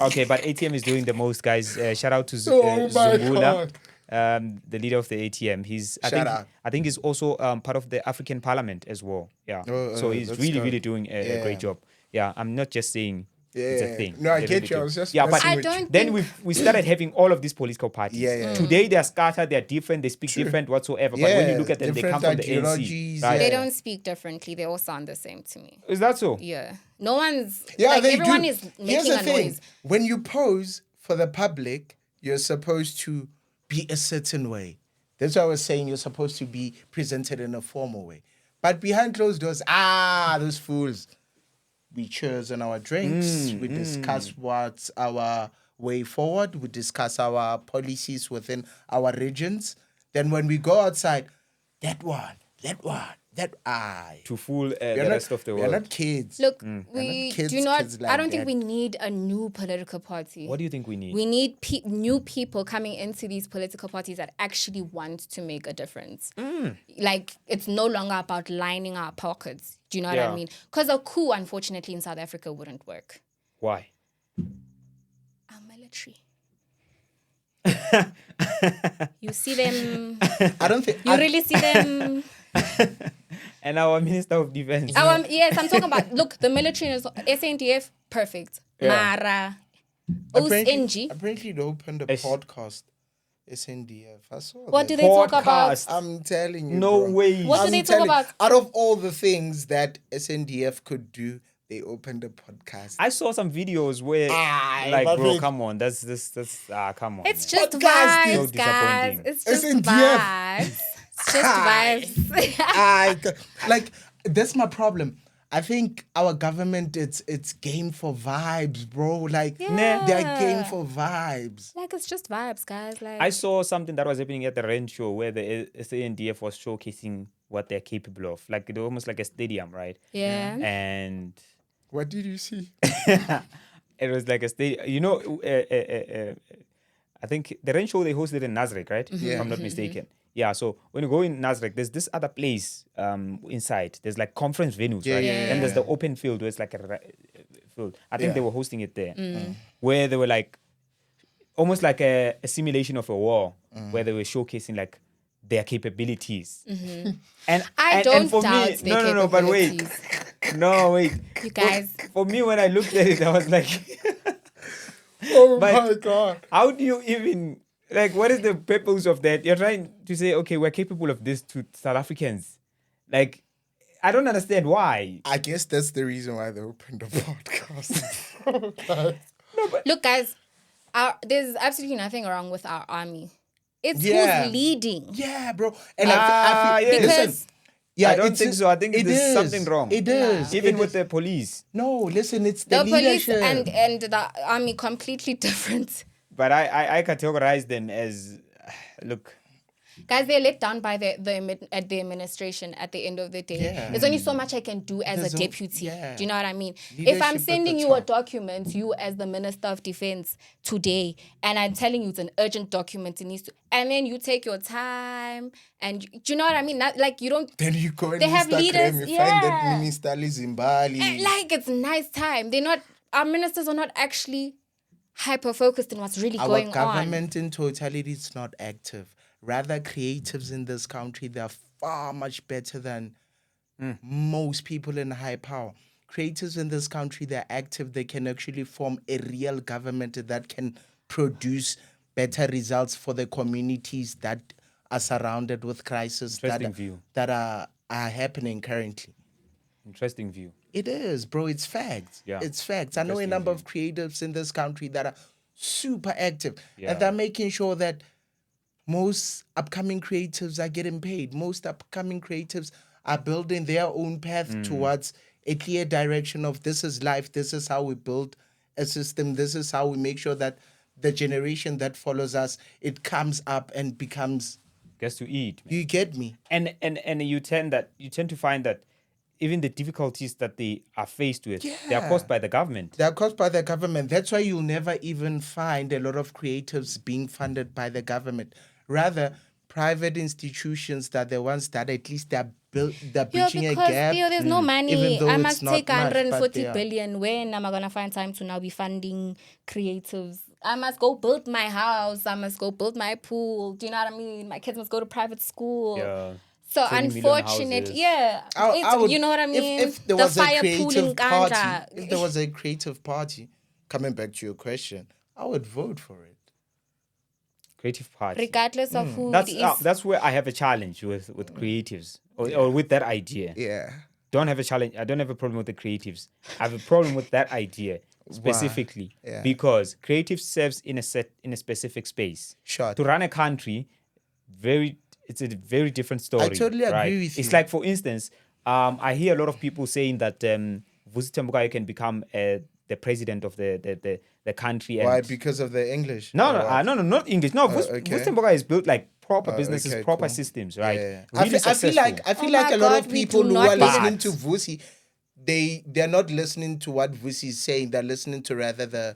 Okay, but ATM is doing the most, guys. Shout out to
Oh my
Zungula, the leader of the ATM.
Shout out.
I think he's also part of the African Parliament as well. Yeah, so he's
that's
really,
good.
really doing a great job. Yeah, I'm not just saying it's a
Yeah.
thing.
No, I
They
get
really
you. I
do.
was just
yeah, but
messing
I
with
don't
you.
then
think-
we started having all of these political parties.
Yeah.
Today they're scattered, they're different, they speak different whatsoever. But when you look at them, they
different
come from the ANC.
ideologies,
Right?
They
yeah.
don't speak differently. They all sound the same to me.
Is that so?
Yeah. No one's
Yeah,
like
they
everyone
do.
is
Here's
making
the
a
thing.
noise.
When you pose for the public, you're supposed to be a certain way. That's why I was saying you're supposed to be presented in a formal way. But behind closed doors, those fools. We cheers on our drinks. We discuss what's our way forward. We discuss our policies within our regions. Then when we go outside, that I.
To fool the
We're not-
rest of the
We're
world.
not kids.
Look,
We're
we
not kids,
do not.
kids
I
like
don't think
that.
we need a new political party.
What do you think we need?
We need new people coming into these political parties that actually want to make a difference. Like, it's no longer about lining our pockets. Do you know what
Yeah.
I mean? Because a coup, unfortunately, in South Africa wouldn't work.
Why?
Our military. You see them.
I don't think.
You really see them.
And our Minister of Defense.
Yes, I'm talking about. Look, the military is SNDF, perfect.
Yeah.
Mara,
Apparently,
OSNG.
apparently they opened a
Yes.
podcast. SNDF. I saw
What do
that.
they talk about?
Podcast.
I'm telling you.
No
bro.
way.
What do
I'm
they talk
telling-
about?
Out of all the things that SNDF could do, they opened a podcast.
I saw some videos where,
but
bro,
wait.
come on, that's come on.
It's
man.
just
Podcast
vibes,
is- So
guys.
disappointing.
It's just
SNDF.
vibes. It's just vibes.
Like that's my problem. I think our government it's game for vibes, bro. Like
Yeah.
they're game for vibes.
Like, it's just vibes, guys. Like,
I saw something that was happening at the Rent show where the SANDF was showcasing what they're capable of. Like, it was almost like a stadium, right?
yeah.
And
What did you see?
It was like a state. I think the rain show they hosted in Nazareth, right?
Yeah.
If I'm not mistaken. Yeah. So when you go in Nazareth, there's this other place inside. There's like conference venues,
Yeah,
right?
yeah,
Then there's
yeah.
the open field where it's like a field. I think
Yeah.
they were hosting it there, where they were like almost like a simulation of a war, where they were showcasing like their capabilities. And
I
and
don't
for
doubt
me,
their
no, but wait,
capabilities.
no, wait.
You guys.
For me, when I looked at it, I was like,
Oh
But-
my God.
how do you even like? What is the purpose of that? You're trying to say, okay, we're capable of this to South Africans. Like, I don't understand why.
I guess that's the reason why they opened the podcast.
Look, guys, there's absolutely nothing wrong with our army. It's
Yeah.
who's leading.
Yeah, bro. And
Ah,
I feel,
yes.
listen,
Because
yeah,
I don't
it's-
think so. I think
it
there's
is.
something wrong.
It is.
Even
It
with
is.
the police.
No, listen, it's the,
the police
leadership.
and the army completely different.
But I categorize them as, look,
Guys, they're let down by the administration at the end of the day.
Yeah.
There's only so much I can do as
There's
a
no-
deputy.
yeah.
Do you know what I mean? If
Leadership
I'm
at the
sending you a
top.
document, you as the Minister of Defense today, and I'm telling you it's an urgent document, it needs to, and then you take your time, and do you know what I mean? Not, like you don't,
Then you go on
They have
Instagram,
leaders,
you find that
yeah.
Minister Zimbali.
like it's nice time. They're not, our ministers are not actually hyper focused on what's really
Our
going on.
government in totality is not active. Rather, creatives in this country, they're far much better than most people in high power. Creatives in this country, they're active. They can actually form a real government that can produce better results for the communities that are surrounded with crises
Interesting view.
that are happening currently.
interesting view.
It is, bro. It's facts.
Yeah.
It's facts. I know a
Interesting
number of creatives in this country that are super active.
Yeah.
And they're making sure that most upcoming creatives are getting paid. Most upcoming creatives are building their own path towards a clear direction of this is life, this is how we build a system, this is how we make sure that the generation that follows us, it comes up and becomes,
Gets to eat. Man.
you get me?
And you tend to find that even the difficulties that they are faced with, they are
Yeah.
caused by the government.
They're caused by the government. That's why you'll never even find a lot of creatives being funded by the government. Rather, private institutions that the ones that at least they're
Yo,
bridging a
because
gap.
Theo, there's no
even
money.
though
I
it's
must
not
take
much, but
140
they are.
billion. When am I gonna find time to now be funding creatives? I must go build my house. I must go build my pool. Do you know what I mean? My kids must go to private school.
Yeah.
So
20 million
unfortunate,
houses.
yeah.
I would-
you know what I mean?
If there
The
was a
fire pool in
creative party,
Kandla.
if there was a creative party, coming back to your question, I would vote for it.
Creative party.
regardless of who
That's
it is.
that's where I have a challenge with creatives or with that idea.
Yeah.
Don't have a challenge. I don't have a problem with the creatives. I have a problem with that idea specifically
Yeah.
because creative serves in a specific space.
Sure.
To run a country, it's a very different story.
I totally agree
right?
with
It's
you.
like, for instance, I hear a lot of people saying that Vusi Tembukai can become the president of the country. And
Why? Because of the English?
no,
Or what?
no, not English. No,
okay.
Vusi Tembukai is built like proper businesses,
okay,
proper
cool.
systems, right?
Yeah.
Really
I feel
successful.
like
Oh
a
my
lot
God,
of
we
people
do
who
not
are listening
listen.
to Vusi, they're not listening to what Vusi is saying. They're listening to rather the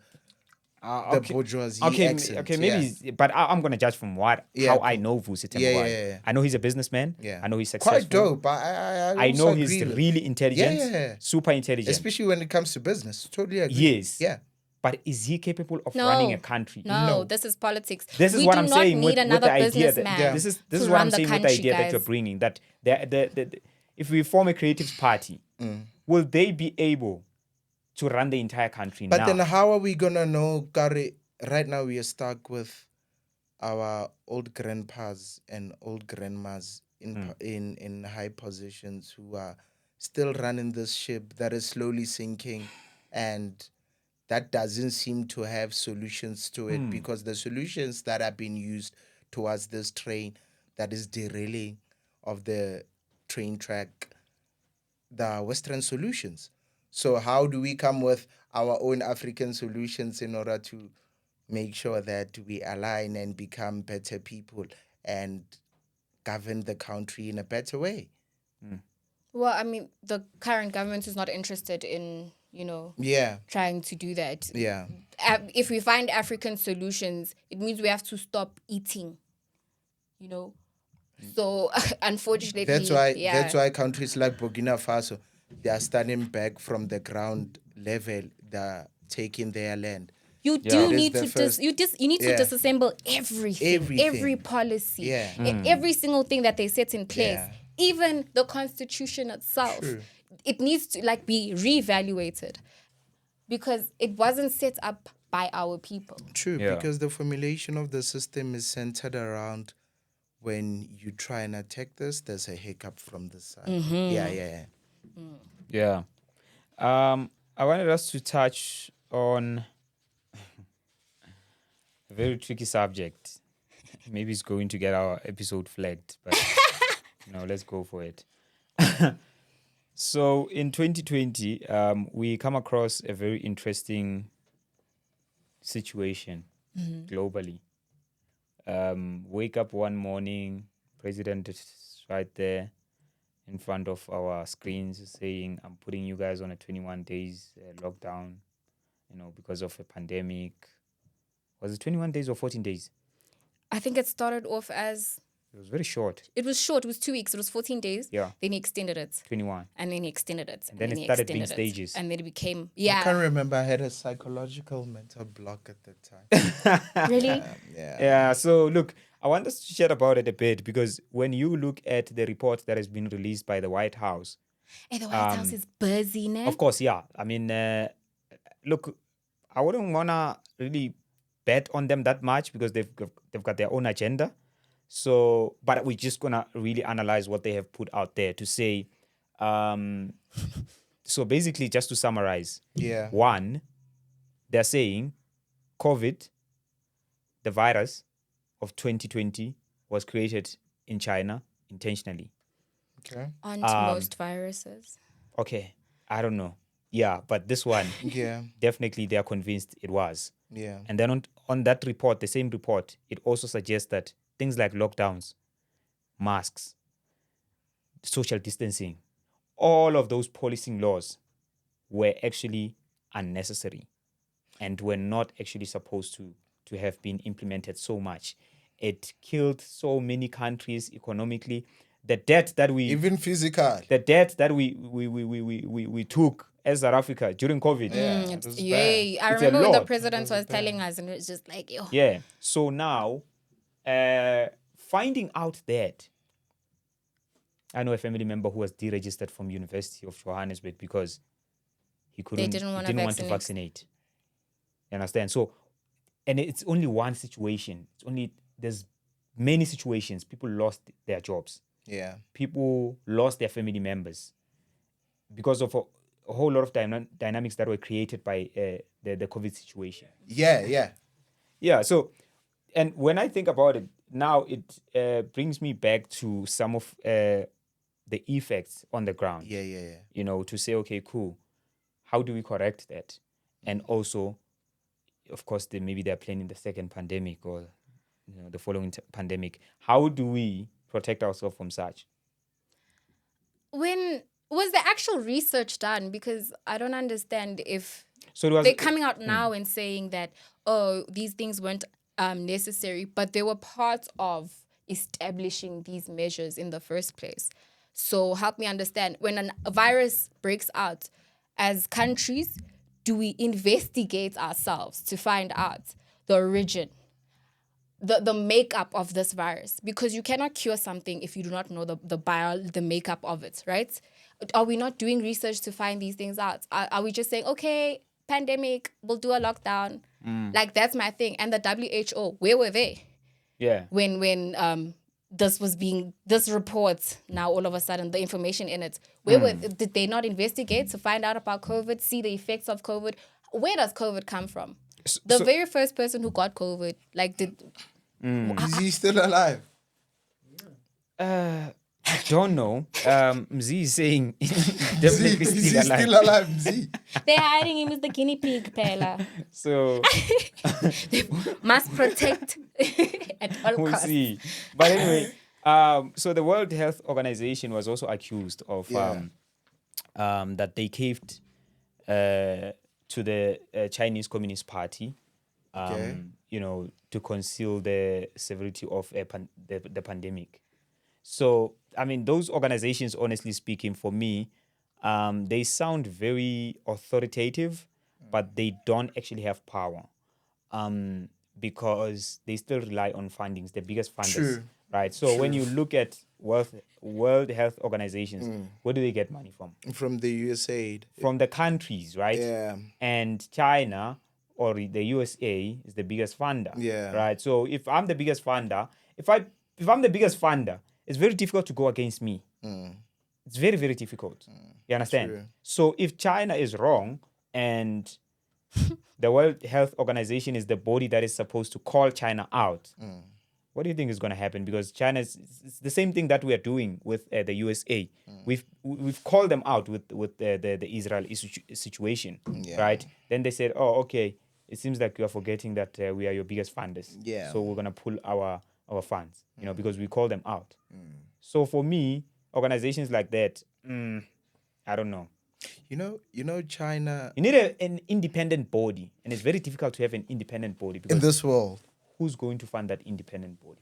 bourgeoisie accent.
Okay, maybe, but I'm gonna judge from how I know Vusi Tembukai.
Yeah.
I know he's a businessman.
Yeah.
I know he's successful.
Quite dope. I
I know
also
he's
agree with-
really intelligent.
Yeah.
Super intelligent.
especially when it comes to business. Totally agree.
Yes.
Yeah.
But is he capable of
No.
running a country?
No,
No.
this is politics.
This is
we
what
do
I'm
not
saying
need
with
another
the idea
businessman
that this is
to
what
run
I'm
the
saying with the
country,
idea that you're
guys.
bringing, that if we form a creatives party, will they be able to run the entire country
But
now?
then how are we gonna know, Kari? Right now we are stuck with our old grandpas and old grandmas in high positions who are still running this ship that is slowly sinking, and that doesn't seem to have solutions to it, because the solutions that are being used towards this train that is derailing of the train track, the Western solutions. So how do we come with our own African solutions in order to make sure that we align and become better people and govern the country in a better way?
Well, I mean, the current government is not interested in
Yeah.
trying to do that.
Yeah.
If we find African solutions, it means we have to stop eating, So unfortunately,
That's why countries like Burkina Faso, they are standing back from the ground level. They're taking their land.
You
Yeah.
do
It is
need
the
to
first-
you need to
yeah.
disassemble everything,
Everything.
every policy,
Yeah.
every single thing that they set in place,
Yeah.
even the constitution itself.
True.
It needs to be reevaluated because it wasn't set up by our people.
True,
Yeah.
because the formulation of the system is centered around when you try and attack this, there's a hiccup from the side. Yeah.
Yeah. I wanted us to touch on a very tricky subject. Maybe it's going to get our episode flagged, but let's go for it. So in 2020, we come across a very interesting situation globally. Wake up one morning, president is right there in front of our screens saying, I'm putting you guys on a 21 days lockdown, because of a pandemic. Was it 21 days or 14 days?
I think it started off as
It was very short.
it was short. It was 2 weeks. It was 14 days.
Yeah.
Then he extended it,
21.
and then he extended it, and
then it
he
started being
extended it.
stages.
And then it became
I can't remember. I had a psychological mental block at the time.
really.
Yeah.
Yeah, so look, I want us to chat about it a bit because when you look at the report that has been released by the White House,
And the White House is busy now.
of course, yeah. I mean, look, I wouldn't want to really bet on them that much because they've got their own agenda. So, but we're just going to really analyze what they have put out there to say. So basically, just to summarize,
Yeah.
one, they're saying COVID, the virus of 2020, was created in China intentionally.
Okay.
On to most viruses.
Okay, I don't know. Yeah, but this one,
Yeah.
definitely they are convinced it was.
Yeah.
And then on that report, the same report, it also suggests that things like lockdowns, masks, social distancing, all of those policing laws were actually unnecessary and were not actually supposed to have been implemented so much. It killed so many countries economically. The debt that we
Even physical.
we took as South Africa during COVID.
Yeah. It was bad.
Yay. I
It's a
remember when the
lot.
president was telling us, and it was just like, yo.
Yeah. So now, finding out that I know a family member who was deregistered from University of Johannesburg because he
didn't want to
vaccinate. You understand? So, and it's only one situation. There's many situations. People lost their jobs.
Yeah.
People lost their family members because of a whole lot of dynamics that were created by the COVID situation.
Yeah.
Yeah. So, and when I think about it now, it brings me back to some of the effects on the ground.
Yeah.
To say, okay, cool. How do we correct that? And also, of course, maybe they're planning the second pandemic or the following pandemic. How do we protect ourselves from such?
When was the actual research done? Because I don't understand if
So it was,
they're coming out now and saying that, these things weren't necessary, but they were part of establishing these measures in the first place. So help me understand, when a virus breaks out, as countries, do we investigate ourselves to find out the origin, the makeup of this virus? Because you cannot cure something if you do not know the makeup of it, right? Are we not doing research to find these things out? Are we just saying, okay, pandemic, we'll do a lockdown? Like, that's my thing. And the WHO, where were they?
Yeah.
When this report, now all of a sudden the information in it, did they not investigate to find out about COVID, see the effects of COVID? Where does COVID come from? The very first person who got COVID,
Is he still alive?
I don't know. Mzi is saying definitely
Is he
still alive.
still alive? Z?
they're hiding him as the guinea pig, Pela.
So
Must protect at all
we'll
costs.
see. But anyway, so the World Health Organization was also accused of that they caved to the Chinese Communist Party,
Okay.
to conceal the severity of the pandemic. So, I mean, those organizations, honestly speaking, for me, they sound very authoritative, but they don't actually have power, because they still rely on fundings, the biggest funders,
True.
right? So when you look at World Health Organizations, where do they get money from?
From the USAID.
From the countries, right?
Yeah.
And China or the USA is the biggest funder,
Yeah.
right? So if I'm the biggest funder, if I'm the biggest funder, it's very difficult to go against me. It's very, very difficult. You understand?
True.
So if China is wrong and the World Health Organization is the body that is supposed to call China out, what do you think is going to happen? Because China it's the same thing that we are doing with the USA. We've called them out with the Israel situation, right? Then they said, oh, okay, it seems like you are forgetting that we are your biggest funders.
Yeah.
So we're going to pull our funds, because we call them out. So for me, organizations like that, I don't know.
You know, China
You need an independent body, and it's very difficult to have an independent body
in
because
this world.
who's going to fund that independent body?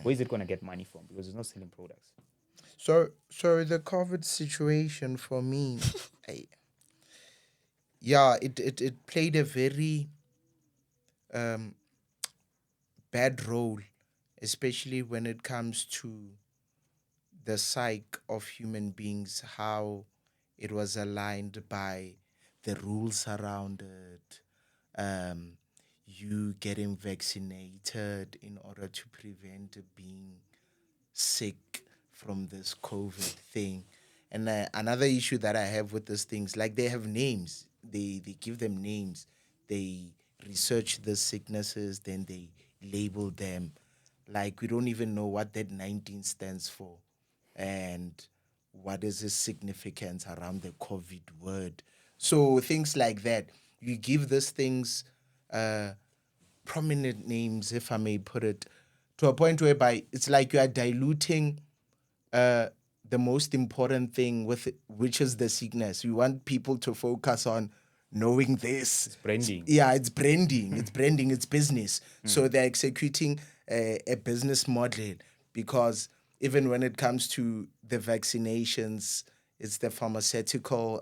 Where is it going to get money from? Because it's not selling products.
So the COVID situation for me, it played a very bad role, especially when it comes to the psyche of human beings, how it was aligned by the rules around it, you getting vaccinated in order to prevent being sick from this COVID thing. And another issue that I have with these things, like they have names, they give them names, they research the sicknesses, then they label them. Like we don't even know what that 19 stands for, and what is the significance around the COVID word. So things like that, you give these things prominent names, if I may put it, to a point whereby it's like you are diluting the most important thing with it, which is the sickness. You want people to focus on knowing this. It's
branding.
It's branding. It's branding. It's business. So they're executing a business model, because even when it comes to the vaccinations, it's the pharmaceutical,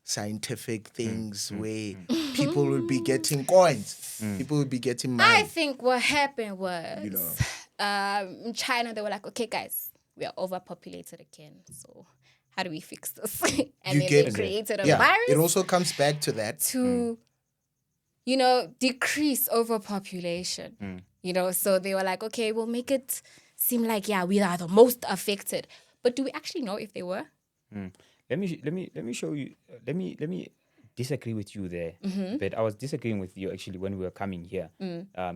scientific things where people will be getting coins. People will be getting money.
I think what happened was, in China, they were like, okay, guys, we are overpopulated again. So how do we fix this? And then they created a virus.
It also comes back to that.
To, decrease overpopulation. So they were like, okay, we'll make it seem like, we are the most affected. But do we actually know if they were?
Let me show you. Let me disagree with you there. But I was disagreeing with you actually when we were coming here,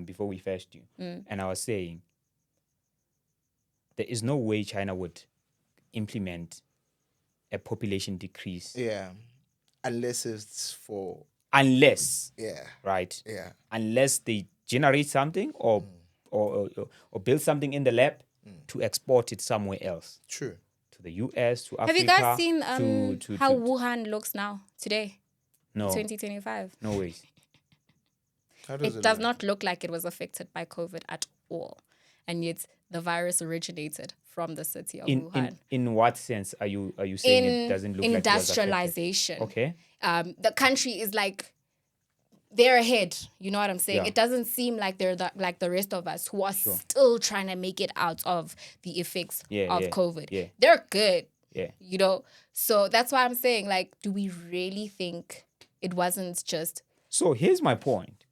before we fetched you, and I was saying there is no way China would implement a population decrease.
Yeah, unless it's for
right. Yeah, unless they generate something or build something in the lab to export it somewhere else.
True.
To the US, to Africa.
Have you guys seen how Wuhan looks now today?
No.
2025.
No ways.
It does not look like it was affected by COVID at all. And yet the virus originated from the city of Wuhan.
In what sense are you saying it doesn't look like
industrialization?
Okay.
The country is like, they're ahead. You know what I'm saying? Yeah. It doesn't seem like they're like the rest of us who are still trying to make it out of the effects of COVID. Yeah. They're good. Yeah. So that's why I'm saying, like, do we really think it wasn't just...
So here's my point.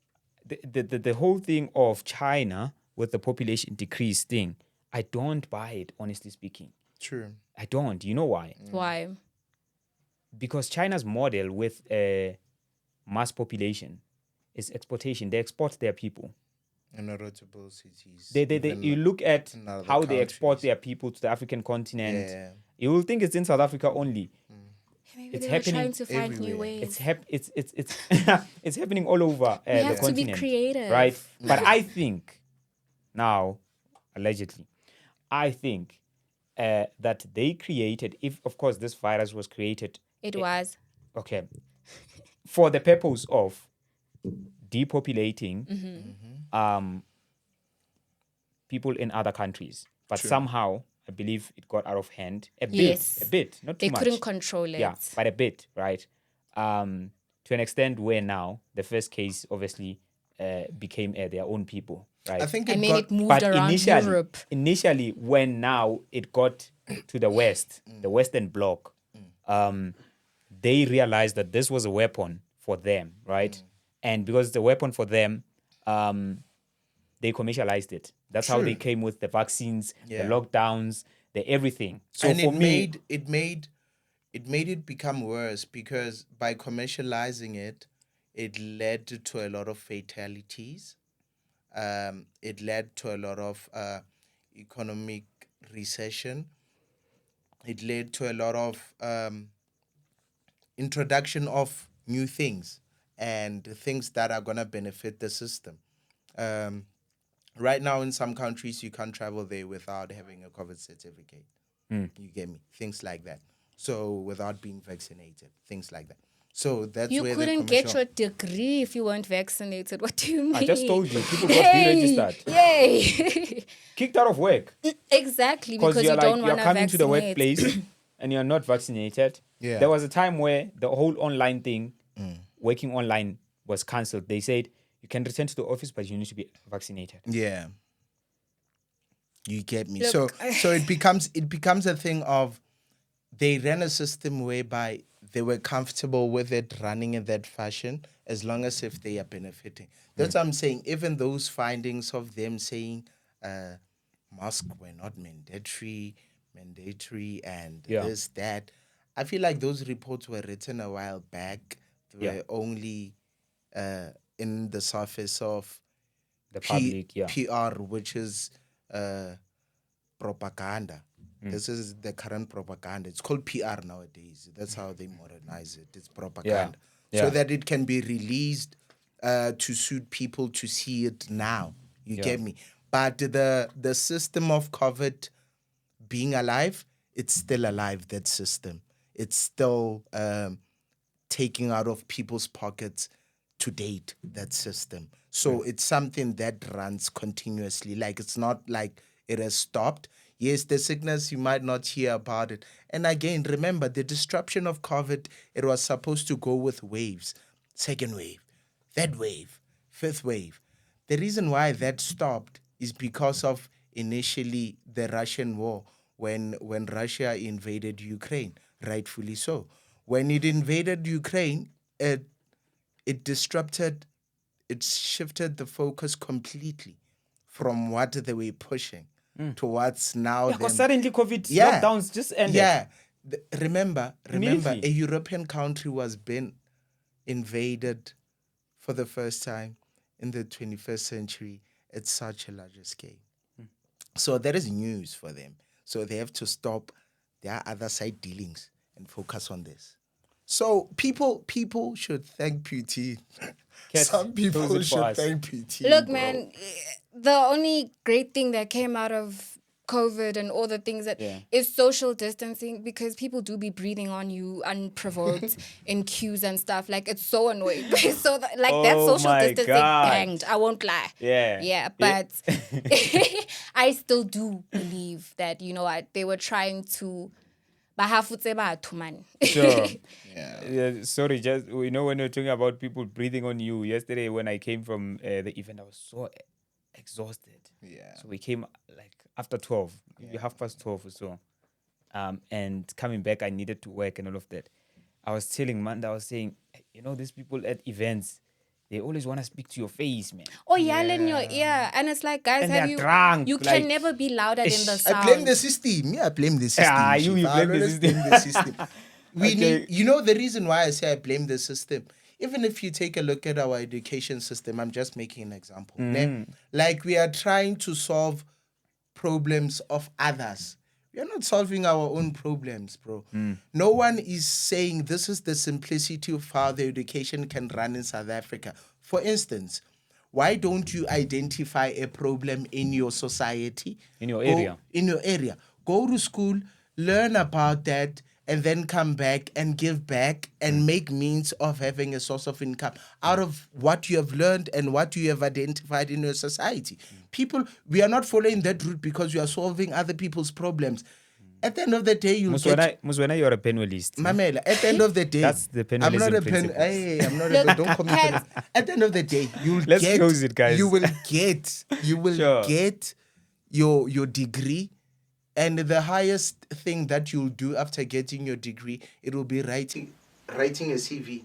The whole thing of China with the population decrease thing, I don't buy it, honestly speaking.
True.
I don't. You know why?
Why? Because
China's model with mass population is exportation. They export their people.
In order to build cities.
You look at how they export their people to the African continent. Yeah. You will think it's in South Africa only.
Maybe it's happening trying to find everywhere. New ways.
It's it's happening all over the continent. We have to be
creative,
right? But I think now, allegedly, I think that they created. If of course this virus was created,
it was
okay. for the purpose of depopulating people in other countries. But somehow, I believe it got out of hand a
Yes.
bit, not too
They
much.
couldn't control it.
Yeah, but a bit, right? To an extent where now the first case obviously became their own people, right?
I think
And
it
then
got
it moved around Europe.
Initially, when now it got to the West, the Western Bloc, they realized that this was a weapon for them, right? And because it's a weapon for them, they commercialized it. That's how they came with the vaccines, the lockdowns, the everything. So
and
for
it made it become worse because by commercializing it, it led to a lot of fatalities. It led to a lot of economic recession. It led to a lot of introduction of new things and things that are gonna benefit the system. Um, right now, in some countries, you can't travel there without having a COVID certificate. You get me? Things like that. So without being vaccinated, things like that. So that's
You
where
couldn't
the
get
commercial.
your degree if you weren't vaccinated. What do you mean?
I just told you, people got deregistered.
Yay!
kicked out of work.
Exactly,
Because
because you
you're
don't
like, you're
want to
coming
vaccinate.
to the workplace and you're not vaccinated.
Yeah.
There was a time where the whole online thing, working online, was cancelled. They said you can return to the office, but you need to be vaccinated.
Yeah. You get me.
Look,
So it becomes a thing of they ran a system whereby they were comfortable with it running in that fashion as long as if they are benefiting. That's what I'm saying. Even those findings of them saying masks were not mandatory, and
Yeah.
this, that. I feel like those reports were written a while back. They
Yeah.
were only in the surface of
The public, yeah.
PR, which is propaganda. This is the current propaganda. It's called PR nowadays. That's how they modernize it. It's propaganda.
Yeah.
So that it can be released to suit people to see it now. You get me? But the system of COVID being alive, it's still alive, that system. It's still taking out of people's pockets to date, that system. So it's something that runs continuously. Like, it's not like it has stopped. Yes, the sickness, you might not hear about it. And again, remember, the disruption of COVID, it was supposed to go with waves. Second wave, third wave, fifth wave. The reason why that stopped is because of initially the Russian war, when Russia invaded Ukraine, rightfully so. When it invaded Ukraine, it disrupted, it shifted the focus completely from what they were pushing towards now.
Because suddenly COVID
Yeah.
lockdowns just ended.
Yeah. Remember,
Immediately.
a European country was being invaded for the first time in the 21st century at such a larger scale. So that is news for them. So they have to stop their other side dealings and focus on this. So people should thank Putin.
Kat,
Some people
close it for
should
us.
thank Putin.
Look,
bro.
man, the only great thing that came out of COVID and all the things that is social distancing, because people do be breathing on you unprovoked in queues and stuff. Like, it's so annoying. So that
Oh
social
my
distancing
God.
banged. I won't lie.
Yeah.
But I still do believe that, you know what, they were trying to
Sure. Yeah, sorry, just when you're talking about people breathing on you. Yesterday, when I came from the event, I was so exhausted.
Yeah.
So we came like after 12, maybe 12:30 or so. And coming back, I needed to work and all of that. I was telling Manda, I was saying, these people at events, they always want to speak to your face, man.
or yell in your ear. And it's like, guys,
And
have
they're
you
drunk,
you
like-
can never be louder than the
I
sound.
blame the system. Yeah, I blame the system.
Ah, you
Chief. I
blame the
always
system.
blame the system. We
Okay.
need, the reason why I say I blame the system, even if you take a look at our education system, I'm just making an example. Ne? Like, we are trying to solve problems of others. We are not solving our own problems, bro. No one is saying this is the simplicity of how the education can run in South Africa. For instance, why don't you identify a problem in your society?
In your
Go-
area.
In your area. Go to school, learn about that, and then come back and give back and make means of having a source of income out of what you have learned and what you have identified in your society. People, we are not following that route because we are solving other people's problems. At the end of the day, you'll get...
Muswena, you're a penalist.
Mamela, at the end of the day,
That's the
I'm not a
penalism principle.
I'm not a don't call me penalist. At the end of the day,
Let's close it, guys.
You will get your degree, and the highest thing that you'll do after getting your degree, it will be writing a CV.